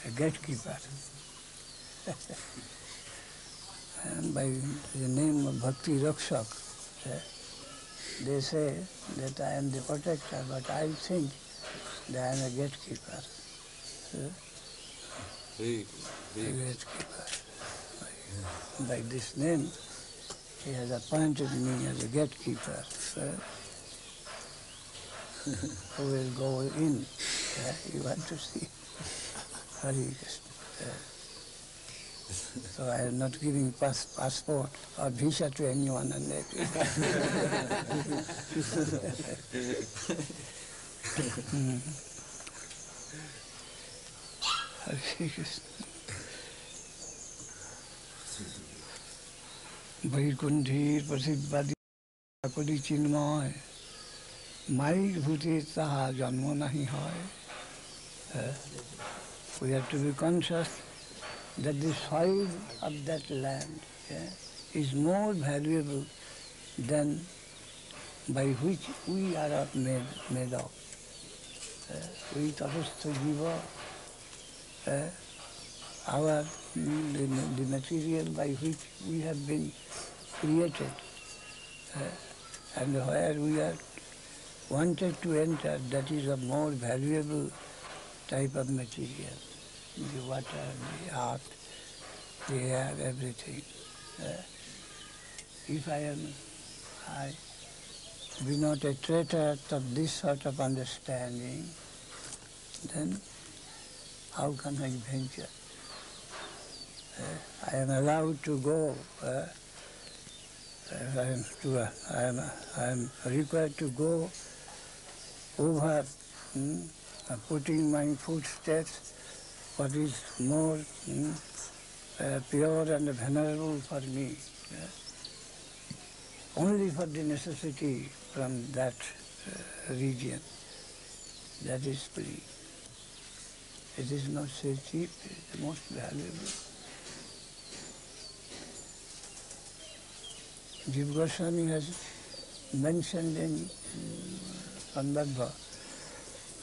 A gatekeeper. And by the name of Bhakti Rakshak, they say that I am the protector, but I think that I am a gatekeeper. A gatekeeper. By this name, he has appointed me as a gatekeeper, who will go in. You want to see Hare Krishna. So I am not giving passport or visa to anyone and everyone. Hare Krishna. Vaikunthe Prasidvadi Akudi Chinmay Mai Bhuti Taha Janmo Nahi Hoy. We have to be conscious that the soil of that land is more valuable than by which we are made of. We tapastha jiva, the material by which we have been created, and where we are wanted to enter, that is a more valuable type of material. The water, the earth, the air, everything. If I be not a traitor of this sort of understanding, then how can I venture? I am allowed to go. I am required to go over, putting my footsteps what is more pure and venerable for me, only for the necessity from that region. That is free. It is not so cheap, it is the most valuable. Jiva Goswami has mentioned in Sandarbha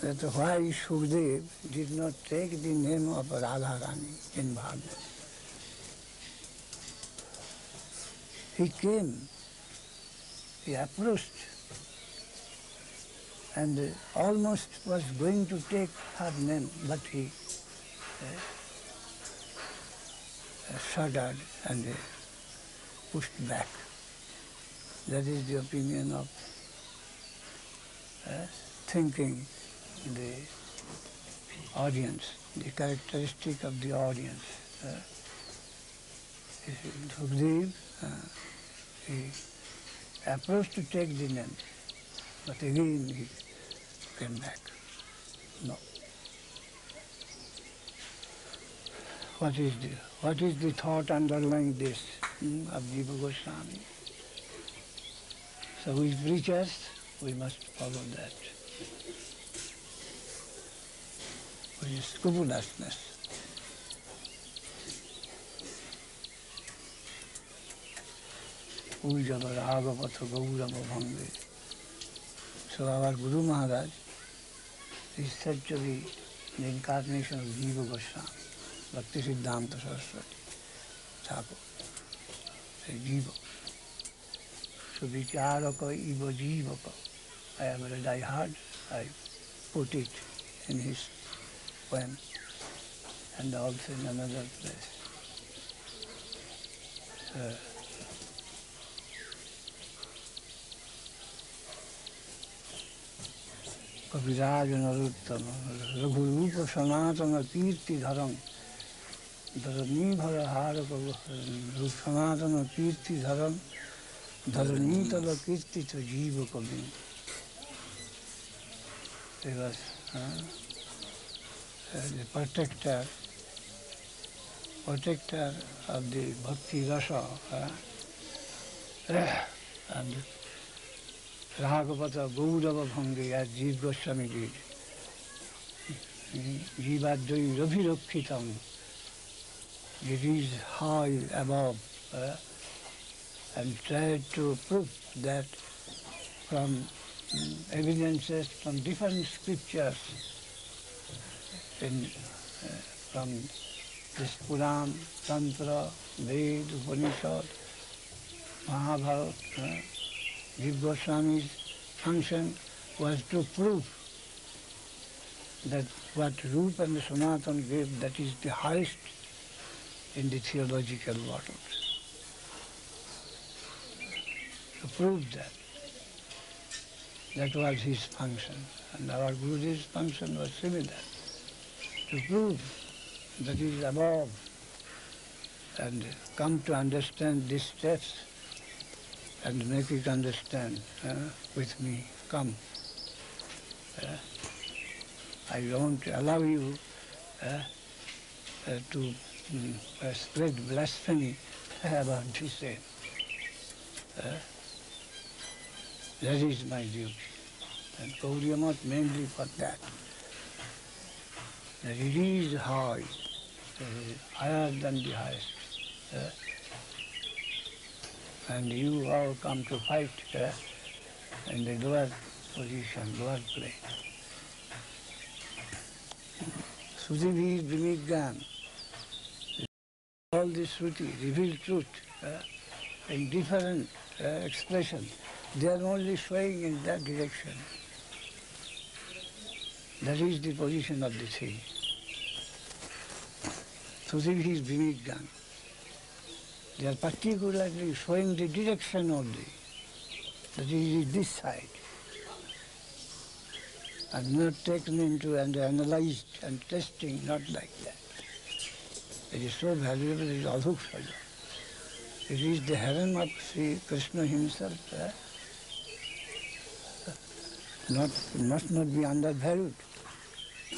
that why Shukdev did not take the name of Radharani in Bhagavad. He came, he approached, and almost was going to take her name, but he shuddered and pushed back. That is the opinion of thinking the audience, the characteristic of the audience. Shukdev, he approached to take the name, but again he came back. No. What is the thought underlying this of Jiva Goswami? So we preachers, we must follow that. Which is scrupulousness. Ujjava Ragavata Gaurava Bhange. So our Guru Maharaj is said to be the incarnation of Jiva Goswami, Bhakti Siddhanta Saraswati Thakur, Jiva. So Vicharaka Iva Jivaka. I have read, I heard, I put it in his poem and also in another place. Kaviraj Naruttama, Raghurupa Sanatana Kirti Dharam, Dharani Bharahara Sanatana Kirti Dharam, Dharani Tala Kirti to Jiva Kabin. He was the protector of the Bhakti Rasa and Ragavata Gaurava Bhangi as Jiva Goswami did. Jivadvai Ravirakhitam. It is high above and tried to prove that from evidences from different scriptures from this Puran, Tantra, Ved, Upanishad, Mahabharata, Jiva Goswami's function was to prove that what Rupa and Sanatana gave, that is the highest in the theological world. To prove that. That was his function. And our Guruji's function was similar. To prove that he is above and come to understand these steps and make it understand with me. Come. I won't allow you to spread blasphemy about the same. That is my duty. And Gauriya Math mainly for that. That it is high, higher than the highest. And you all come to fight in the lower position, lower plane. Sruti Vinigyan. All this Shruti, revealed truth, in different expressions, they are only showing in that direction. That is the position of the thing. Shruti is Vinigyan. They are particularly showing the direction only. That is this side. And not taken into and analyzed and testing, not like that. It is so valuable, it is Adhukshaja. It is the heaven of Sri Krishna himself. Must not be undervalued,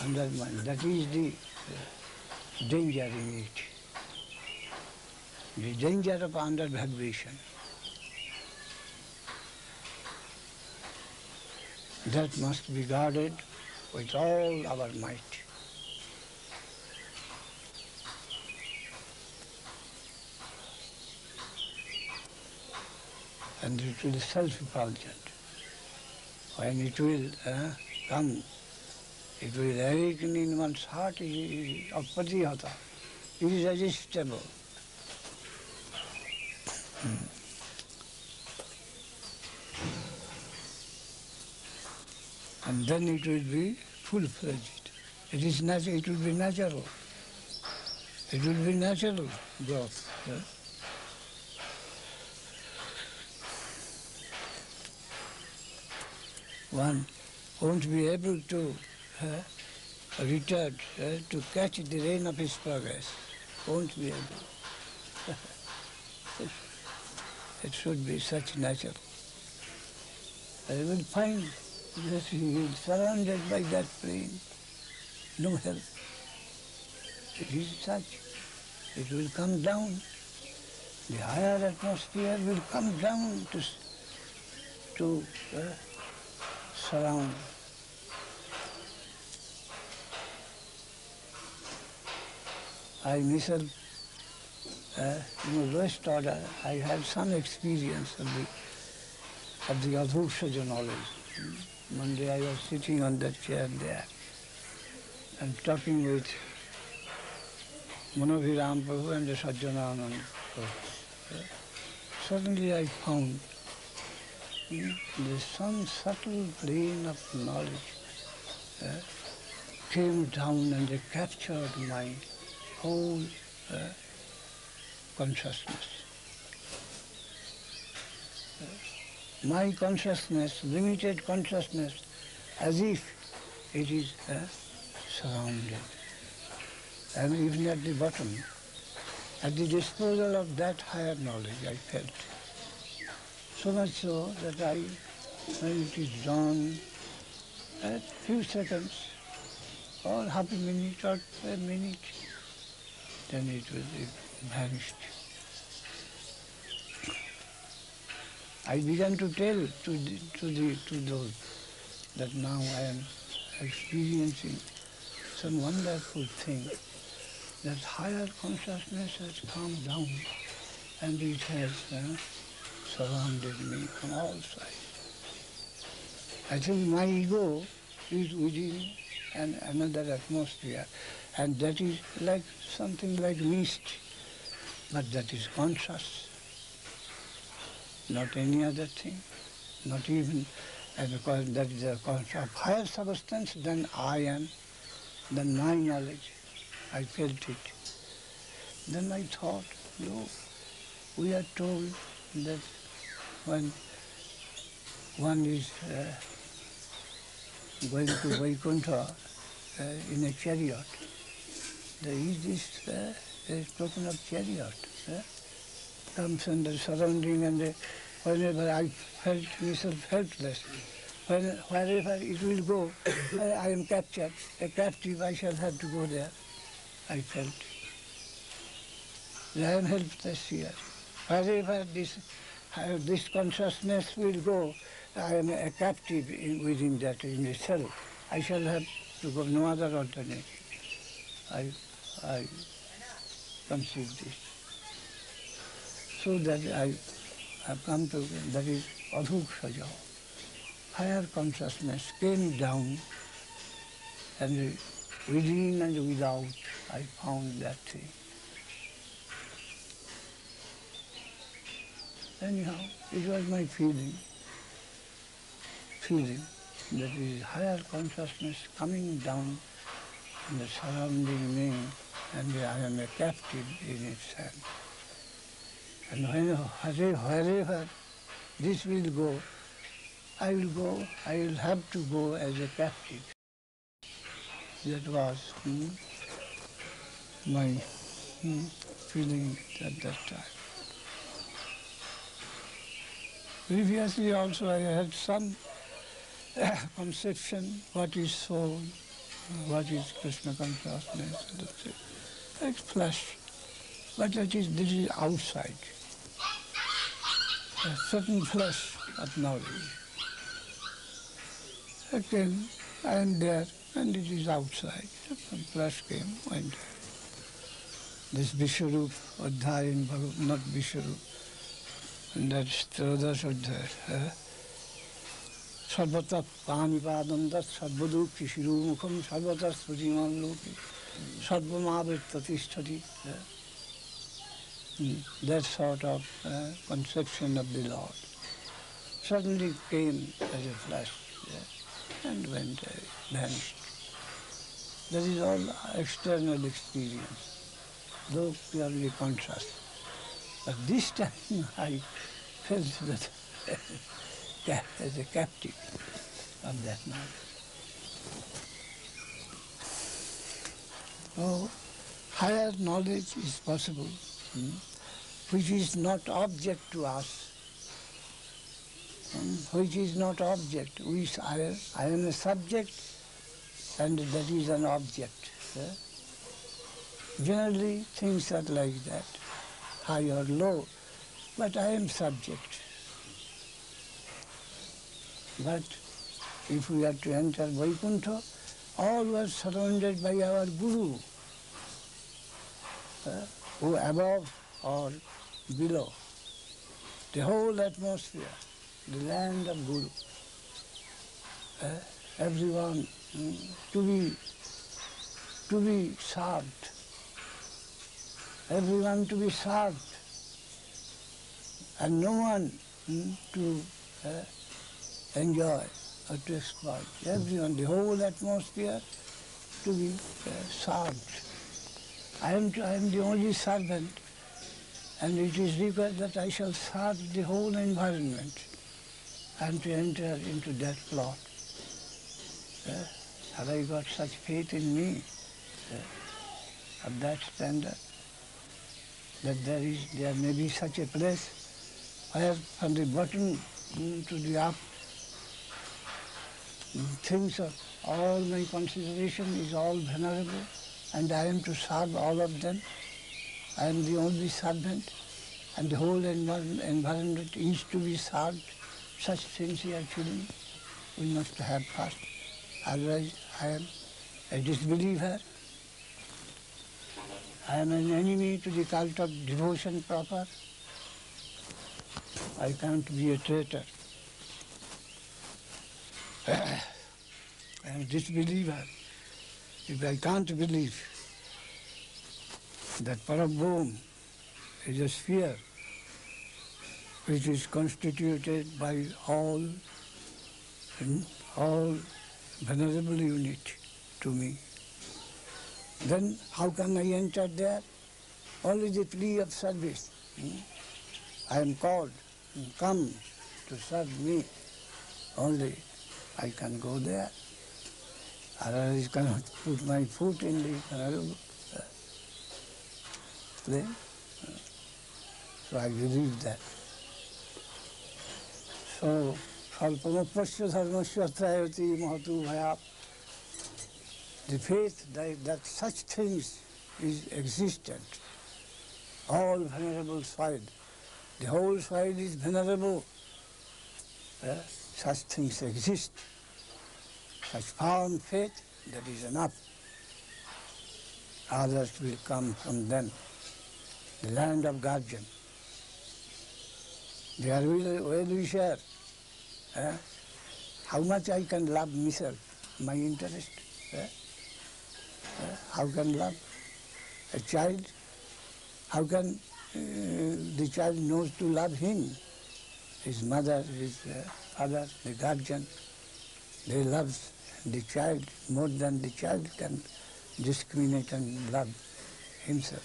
undermined. That is the danger in it. the danger of under-vibration. That must be guarded with all our might. And it will be self-effulgent. When it will come, it will awaken in one's heart, it is apatihata, irresistible. And then it will be full-fledged. It will be natural. It will be natural growth. One won't be able to return to catch the rain of his progress. Won't be able. It should be such natural. I will find that he is surrounded by that plane. No help. It is such. It will come down. The higher atmosphere will come down to surround. I myself, in the lowest order, I had some experience of the Adhukshaja knowledge. One day I was sitting on that chair there and talking with Manoviram Prabhu and the Sajjananand Prabhu. Suddenly I found there's some subtle plane of knowledge came down and they captured my whole consciousness. My consciousness, limited consciousness, as if it is surrounded. And even at the bottom, at the disposal of that higher knowledge, I felt. So much so that when it is dawn, a few seconds, or half a minute or a minute, then it vanished. I began to tell to those that now I am experiencing some wonderful thing, that higher consciousness has come down and it has surrounded me from all sides. I think my ego is within another atmosphere, and that is like something like mist, but that is conscious, not any other thing, not even, because that is a concept of higher substance than I am, than my knowledge. I felt it. Then I thought, no, we are told that when one is going to Vaikuntha in a chariot, there is this spoken of chariot. Comes under surrounding, and whenever I felt myself helpless, wherever it will go, I am captured, a captive, I shall have to go there. I felt. I am helpless here. Wherever this consciousness will go, I am a captive within that, in the self. I shall have to go, no other alternative. I conceived this. So that I have come to, that is Adhukshaja. Higher consciousness came down, and within and without I found that thing. Anyhow, it was my feeling that is higher consciousness coming down and surrounding me, and I am a captive in its hand. And wherever this will go, I will have to go as a captive. That was my feeling at that time. Previously also I had some conception what is soul, what is Krishna consciousness, like flesh. but this is outside. A certain flesh of knowledge. Again, I am there, and it is outside. Some flesh came, went there. This Vishwarup Adhyaya in Bhagavad, not Vishwarup, and that's Triodash Adhyaya. Sarvata Panipadam Dat Sarvadukti Shirumukham Sarvata Srujiman Loki Sarvamavet Tatisthati. That sort of conception of the Lord suddenly came as a flash and went away, vanished. That is all external experience, though purely conscious. But this time I felt that as a captive of that knowledge. Oh, higher knowledge is possible, which is not object to us, which is not object. I am a subject, and that is an object. Generally, things are like that, high or low, but I am subject. But if we are to enter Vaikuntha, all were surrounded by our Guru, who above or below, the whole atmosphere, the land of Guru. Everyone to be served, everyone to be served, and no one to enjoy or to exploit. Everyone, the whole atmosphere to be served. I am the only servant, and it is required that I shall serve the whole environment. I am to enter into that plot. Have I got such faith in me of that standard, that there may be such a place where from the bottom to the up, things of all my consideration is all venerable, and I am to serve all of them. I am the only servant, and the whole environment is to be served. Such sincere feeling we must have first. Otherwise, I am a disbeliever. I am an enemy to the cult of devotion proper. I can't be a traitor. I am a disbeliever. If I can't believe that Parabhum is a sphere which is constituted by all venerable unit to me, then how can I enter there? Only the plea of service. I am called, come to serve me. Only I can go there. Otherwise I cannot put my foot in the venerable flame. So I believe that. So, Salpamapasya dharmasya trayati mahatu bhayat. The faith that such things is existent, all venerable soil, the whole soil is venerable, such things exist, such firm faith, that is enough. Others will come from them, the land of guardian. They are well-wisher. How much I can love myself, my interest. How can love a child? How can the child knows to love him? His mother, his father, the guardian, they love the child more than the child can discriminate and love himself.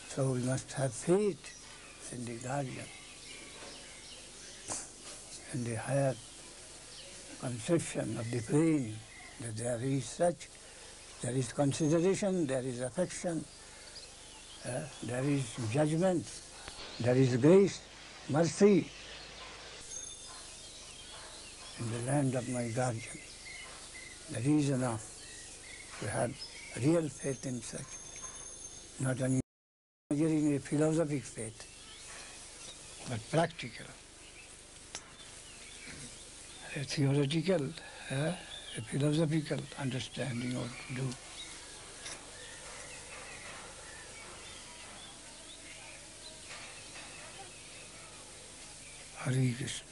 So we must have faith in the guardian, in the higher conception of the plane, that there is consideration, there is affection, there is judgment, there is grace, mercy in the land of my guardian. That is enough to have real faith in such. not in a philosophic faith, but practical. A theoretical, a philosophical understanding what to do. Hare Krishna.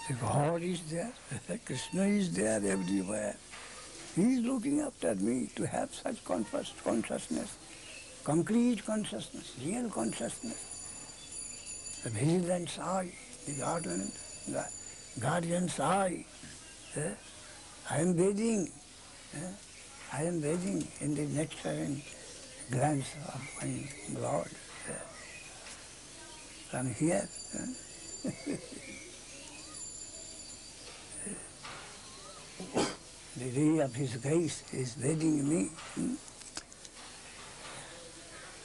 The God is there, Krishna is there everywhere. He is looking after me to have such consciousness, concrete consciousness, real consciousness. The vigilance eye, the guardian's eye. I am bathing. I am bathing in the nature and glance of my Lord. From here. The ray of His grace is bathing me.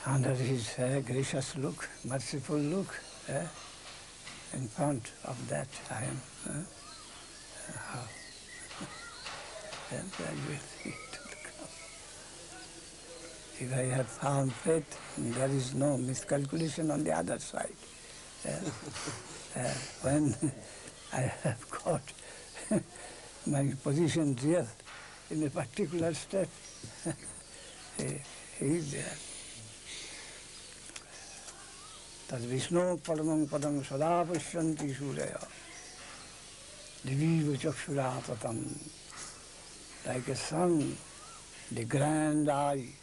Under His gracious look, merciful look. In front of that I am. Then I will see to the ground. If I have found faith, there is no miscalculation on the other side. When I have got my position here in a particular step, he is there. Tad Vishnu paramam padam sada pashyanti suraya diviva chakshuratatam. Like a sun, the grand eye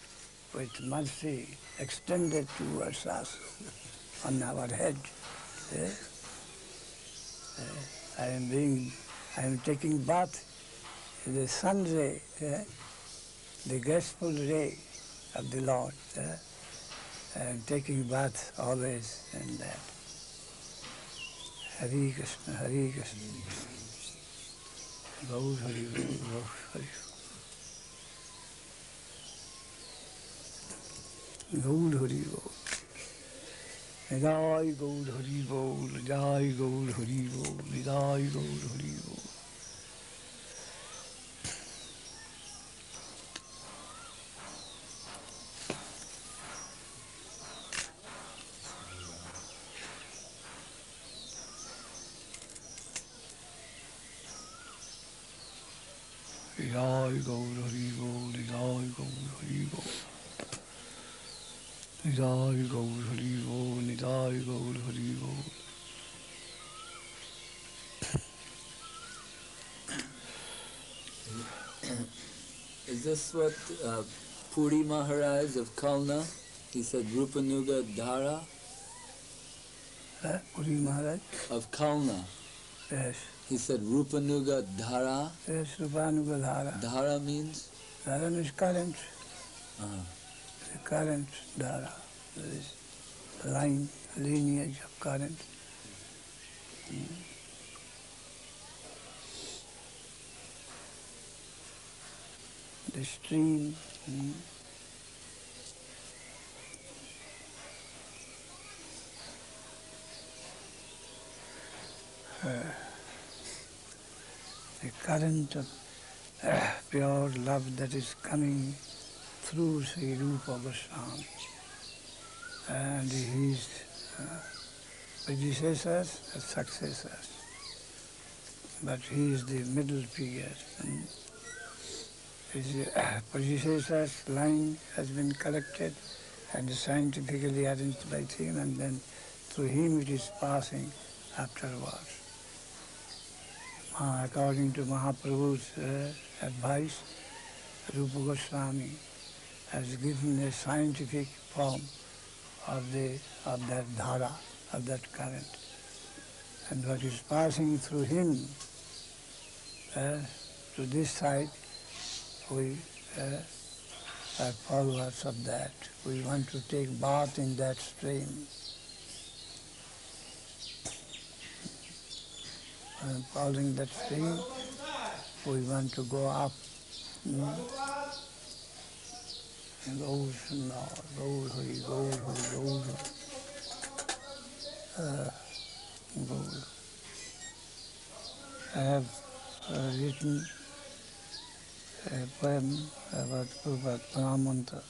with mercy extended towards us on our head. I am taking bath in the sun ray, the graceful ray of the Lord. I am taking bath always in that. Hare Krishna, Hare Krishna. Gaur Hari, Gaur Hari. Gaur Hari, Gaur. Nidai Gaur Hari, Gaur. Nidai Gaur Hari, Gaur. Nidai Gaur Hari, Gaur. Nidai Gaur Hari, Gaur. Nidai Gaur Hari, Gaur. Nidai Gaur Hari, Gaur. Nidai Gaur Hari, Gaur. Is this what Puri Maharaj of Kalna, he said Rupanuga Dhara? Puri Maharaj? Of Kalna. Yes. He said Rupanuga Dhara. Yes, Rupanuga Dhara. Dhara means? Dhara means current. Uh-huh. The current Dhara. There is line, lineage of current. The stream. The current of pure love that is coming through Sri Rupa Goswami and his predecessors and successors. But he is the middle figure. His predecessors' line has been collected and scientifically arranged by him, and then through him it is passing afterwards. According to Mahaprabhu's advice, Rupa Goswami has given a scientific form of that dhara, of that current. And what is passing through him to this side, we are followers of that. We want to take bath in that stream. And following that stream, we want to go up in the ocean now. Gaur Hari, Gaur Hari, Gaur Hari. Gaur. I have written a poem about Prabhupada Pranamanta.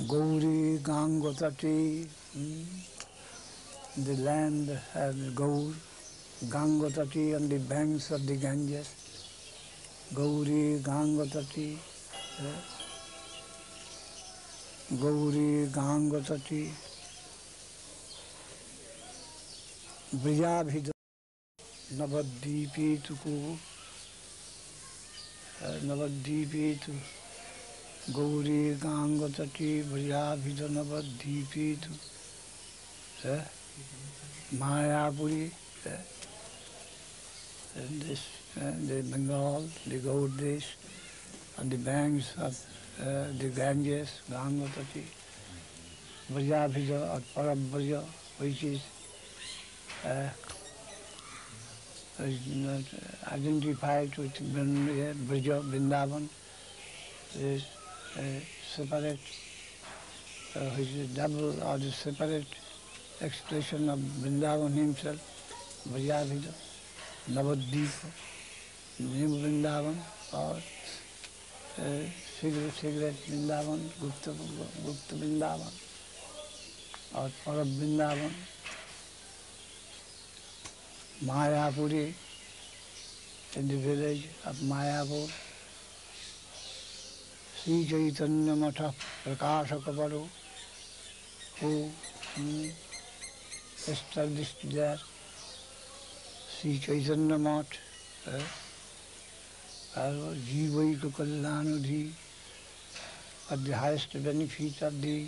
Gauri Gangotati, the land has Gaur, Gangotati on the banks of the Ganges. Gauri Gangotati, Gauri Gangotati, Briyabhida Navadvipi Tuku, Navadvipi tu Gauri Gangotati, Briyabhida Navadvipi tu Mayapuri, and this, the Bengal, the Gaudis, on the banks of the Ganges, Gangotati, Briyabhida or Parabhraya, which is identified with Brija, Vrindavan, is separate, which is double or the separate expression of Vrindavan himself, Briyabhida, Navadvipa, New Vrindavan, or cigarette Vrindavan, Gupta Vrindavan, or Parab Vrindavan, Mayapuri, in the village of Mayapur, Sri Chaitanya Matha Prakashakaparu, who established there, Sri Chaitanya Math, Jivaika Kalyanudhi, for the highest benefit of the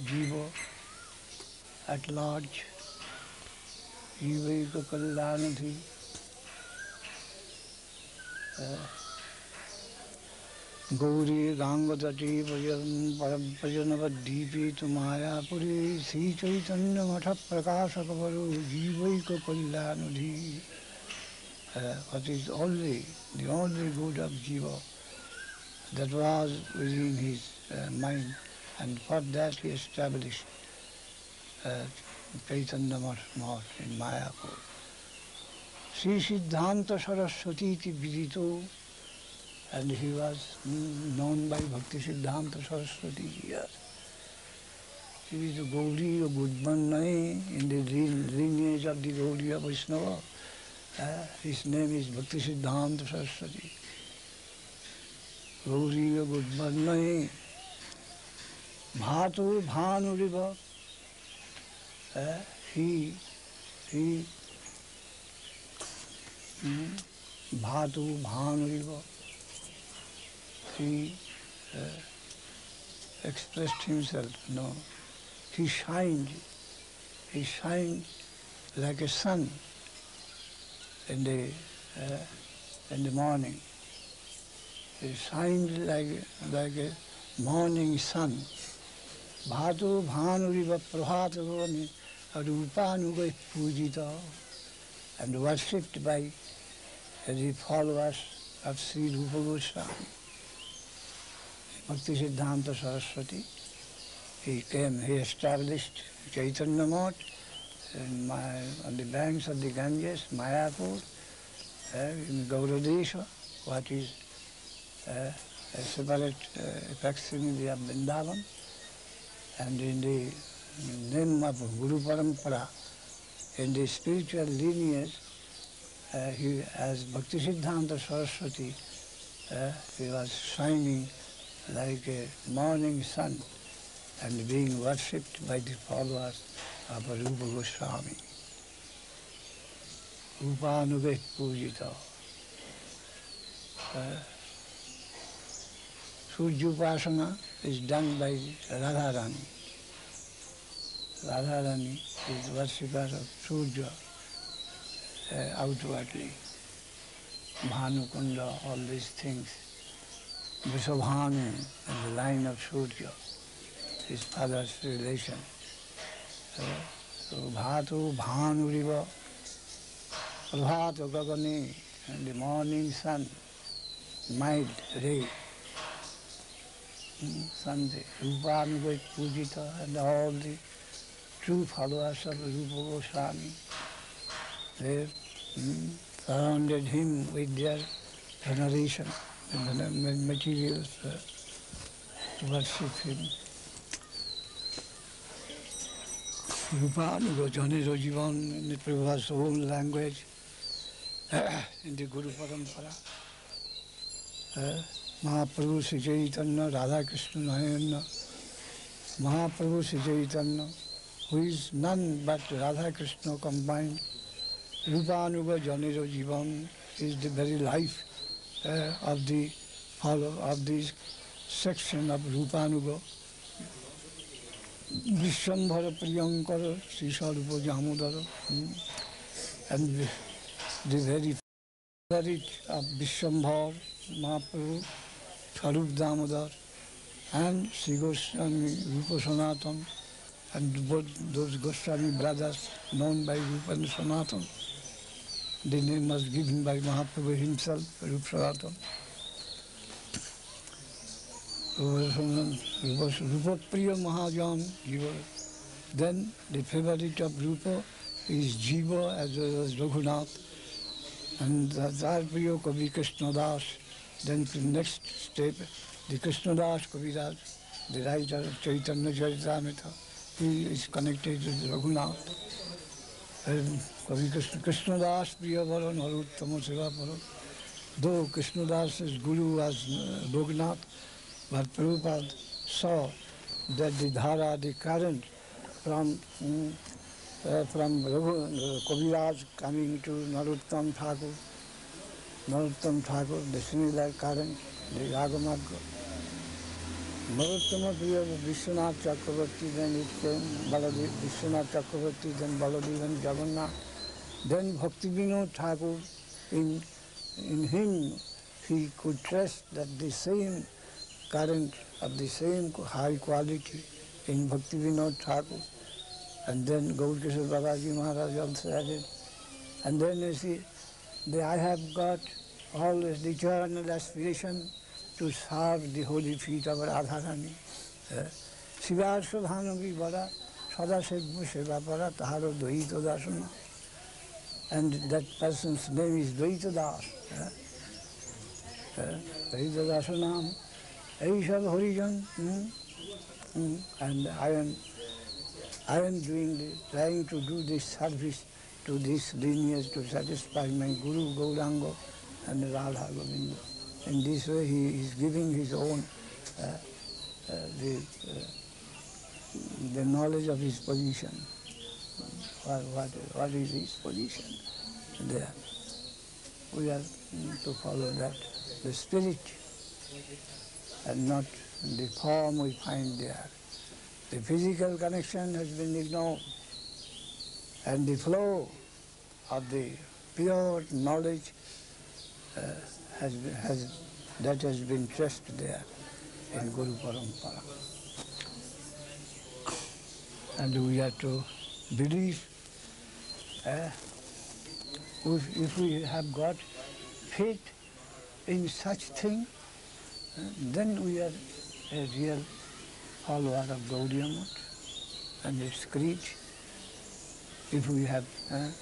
Jiva at large. Jivaika Kalyanudhi, Gauri Gangadati Parampajanavadvipi tu Mayapuri, Sri Chaitanya Matha Prakashakaparu, Jivaika Kalyanudhi. What is the only good of Jiva that was within his mind, and for that he established Chaitanya Math in Mayapur. Sri Siddhanta Saraswati iti vidito, and he was known by Bhakti Siddhanta Saraswati here. He is the Gaudiya Gudmanai in the lineage of the Gaudiya Vaishnava. His name is Bhakti Siddhanta Saraswati. Gauriya Gudmanai, Bhatu Bhanuriva. He Bhatu Bhanuriva. He expressed himself, no. He shined like a sun in the morning. He shined like a morning sun. Bhatu Bhanuriva Prabhatavani Rupanuga Pujita, and worshipped by the followers of Sri Rupa Goswami. Bhakti Siddhanta Saraswati, he established Chaitanya Math on the banks of the Ganges, Mayapur, in Gauradesha, what is a separate facsimile of Vrindavan, and in the name of Guru Parampara, in the spiritual lineage, he, as Bhakti Siddhanta Saraswati, he was shining like a morning sun and being worshipped by the followers of Rupa Goswami. Rupanuget Pujita. Surjupasana is done by Radharani. Radharani is worshipper of Surya outwardly. Bhanukunda, all these things. Vrishabhanu and the line of Surya, his father's relation. So Bhatu Bhanuriva, Prabhata Gagani, and the morning sun, mild ray, Sunday, Rupanuga Pujita, and all the true followers of Rupa Goswami, they surrounded him with their veneration and the materials worship him. Rupanuga Janiro Jivan in the Prabhupada's own language, in the Guru Parampara. Mahaprabhu Sri Chaitanya, Radha Krishna Nayana, Mahaprabhu Sri Chaitanya, who is none but Radha Krishna combined. Rupanuga Janiro Jivan is the very life of the of this section of Rupanuga. Vishwambhara Priyankara Sri Sarupa Jamodara, and the very spirit of Vishwambhara Mahaprabhu, Sarup Damodar, and Sri Goswami Rupa Sanatan, and both those Goswami brothers known by Rupa and Sanatan. The name was given by Mahaprabhu himself, Rupa Sanatan. Rupa Priya Mahajan, Jiva. Then the favorite of Rupa is Jiva as well as Raghunath. And Dar Priya Kavi Krishna Das. Then the next step, the Krishna Das Kaviraj, the writer of Chaitanya Charitamrita, he is connected with Raghunath. And Kavi Krishna Das Priya Varan Haruttama Seva Param. Though Krishna Das's guru was Raghunath, but Prabhupada saw that the dhara, the current from Kaviraj coming to Narottam Thakur, the similar current, the Ragamarga. Narottama Priya Vishwanath Chakravarti, then it came Baladev, Vishwanath Chakravarti, then Baladev and Jagannath. Then Bhaktivinoda Thakur, in him he could trust that the same current of the same high quality in Bhaktivinoda Thakur. And then Gaurkishore Babaji Maharaj also added. And then you see, I have got always the eternal aspiration to serve the holy feet of Radharani. Shivar Sodhanagi Bada, Sada Sekbu Seva Para, Taharo Dvaita Dasana. And that person's name is Dvaita Das. Dvaita Dasanam. Aishad Horijan. And I am trying to do this service to this lineage to satisfy my Guru Gauranga and Radha Govinda. In this way he is giving his own the knowledge of his position. What is his position there? We are to follow that, the spirit, and not the form we find there. The physical connection has been ignored, and the flow of the pure knowledge has been traced there in Guru Parampara. And we have to believe, if we have got faith in such thing, then we are a real follower of Gaudiya Math and its creed. If we have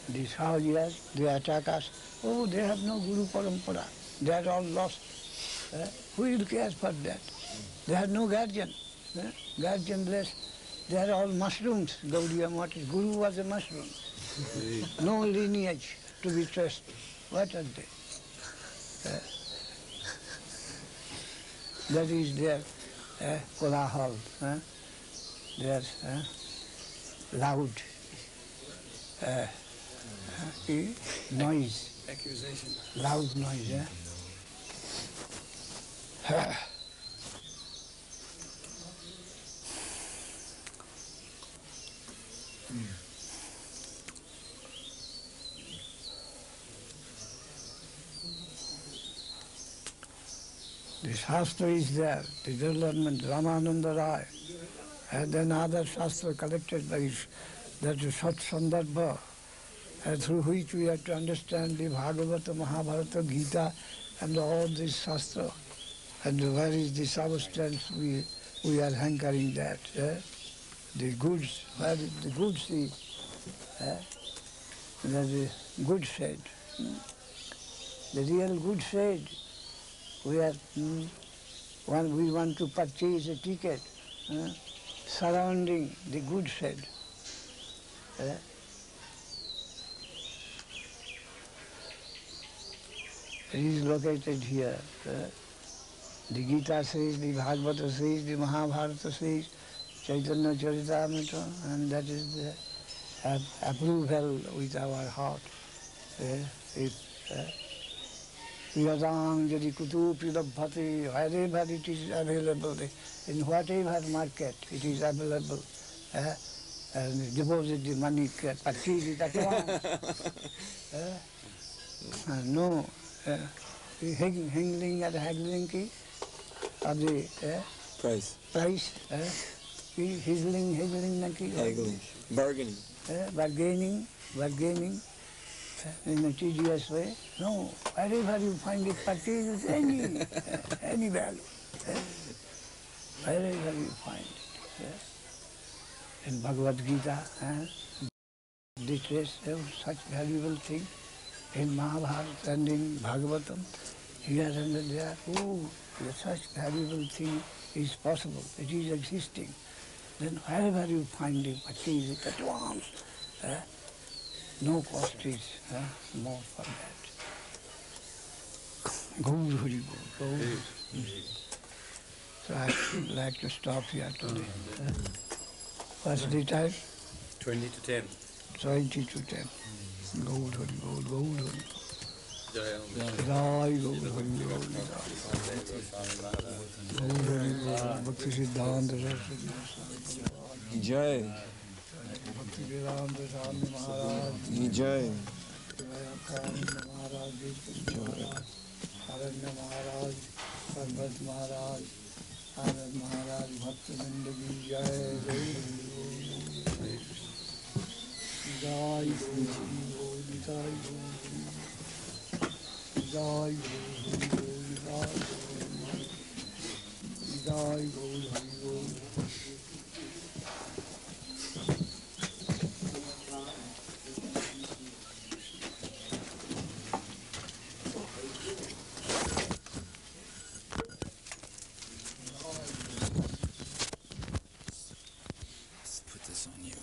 these Sahajas, they attack us, oh, they have no Guru Parampara, they are all lost. Who will care for that? They have no guardian, guardianless. They are all mushrooms. Gaudiya Math, Guru was a mushroom. No lineage to be traced. What are they? That is their kolahal, their loud noise. Accusation. Loud noise. The Shastra is there, the development, Ramananda Rai, and then other Shastra collected by that Sat Sandarbha, through which we have to understand the Bhagavata, Mahabharata, Gita, and all this Shastra. And where is the substance we are hankering that? The goods, where the goods is, that is good shade. The real good shade we are we want to purchase a ticket surrounding the good shed. It is located here. The Gita says, the Bhagavata says, the Mahabharata says, Chaitanya Charitamrita, and that is the approval with our heart. If Yadang Jadi Kutu Pridabhati, wherever it is available, in whatever market it is available, and deposit the money, purchase it at once. No haggling or haggling ki, of the Price. price, haggling na ki, Haggling. Bargaining. bargaining in a tedious way. No, wherever you find it, purchase it any value. Wherever you find it. In Bhagavad Gita, this is such valuable thing. In Mahabharata and in Bhagavatam, here and there, such valuable thing is possible, it is existing. Then wherever you find it, purchase it at once. No cost is more for that. Gaur Hari Gaur. So I would like to stop here today. What's the time? 20 to 10. 20 to 10. Gaur Hari Gaur, Gaur Hari. Jai Jai Gaur Hari Gaur. Gaur Hari Gaur, Bhakti Siddhanta Saraswati. Jai. Bhakti Vedanta Swami Maharaj. Jai. Vivekananda Maharaj, Aranya Maharaj, Parvat Maharaj, Arad Maharaj, Bhaktivinoda Ki Jai, Jai Gaur Jai Gaur Jai Jai Gaur Hari Gaur. Put this on you.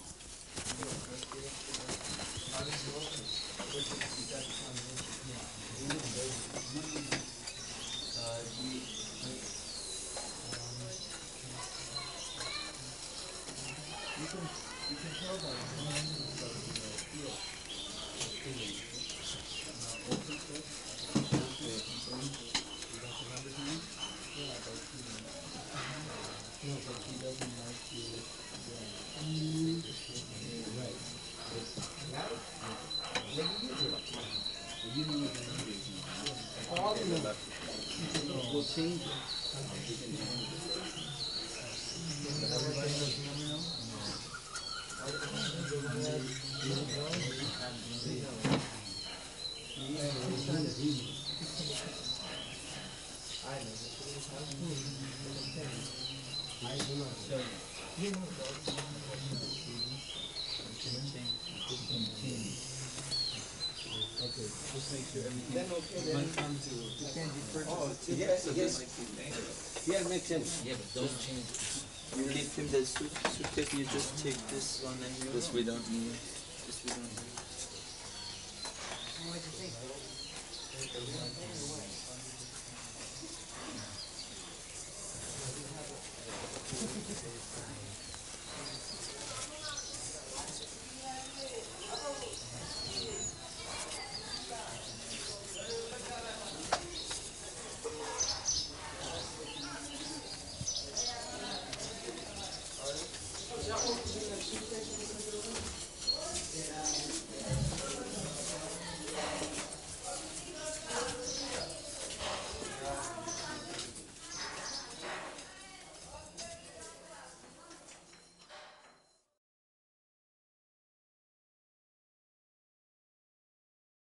Yeah, it makes sense. Yeah, but those changes. You leave him the suitcase, you just take this one and you... This we don't need. This we don't need.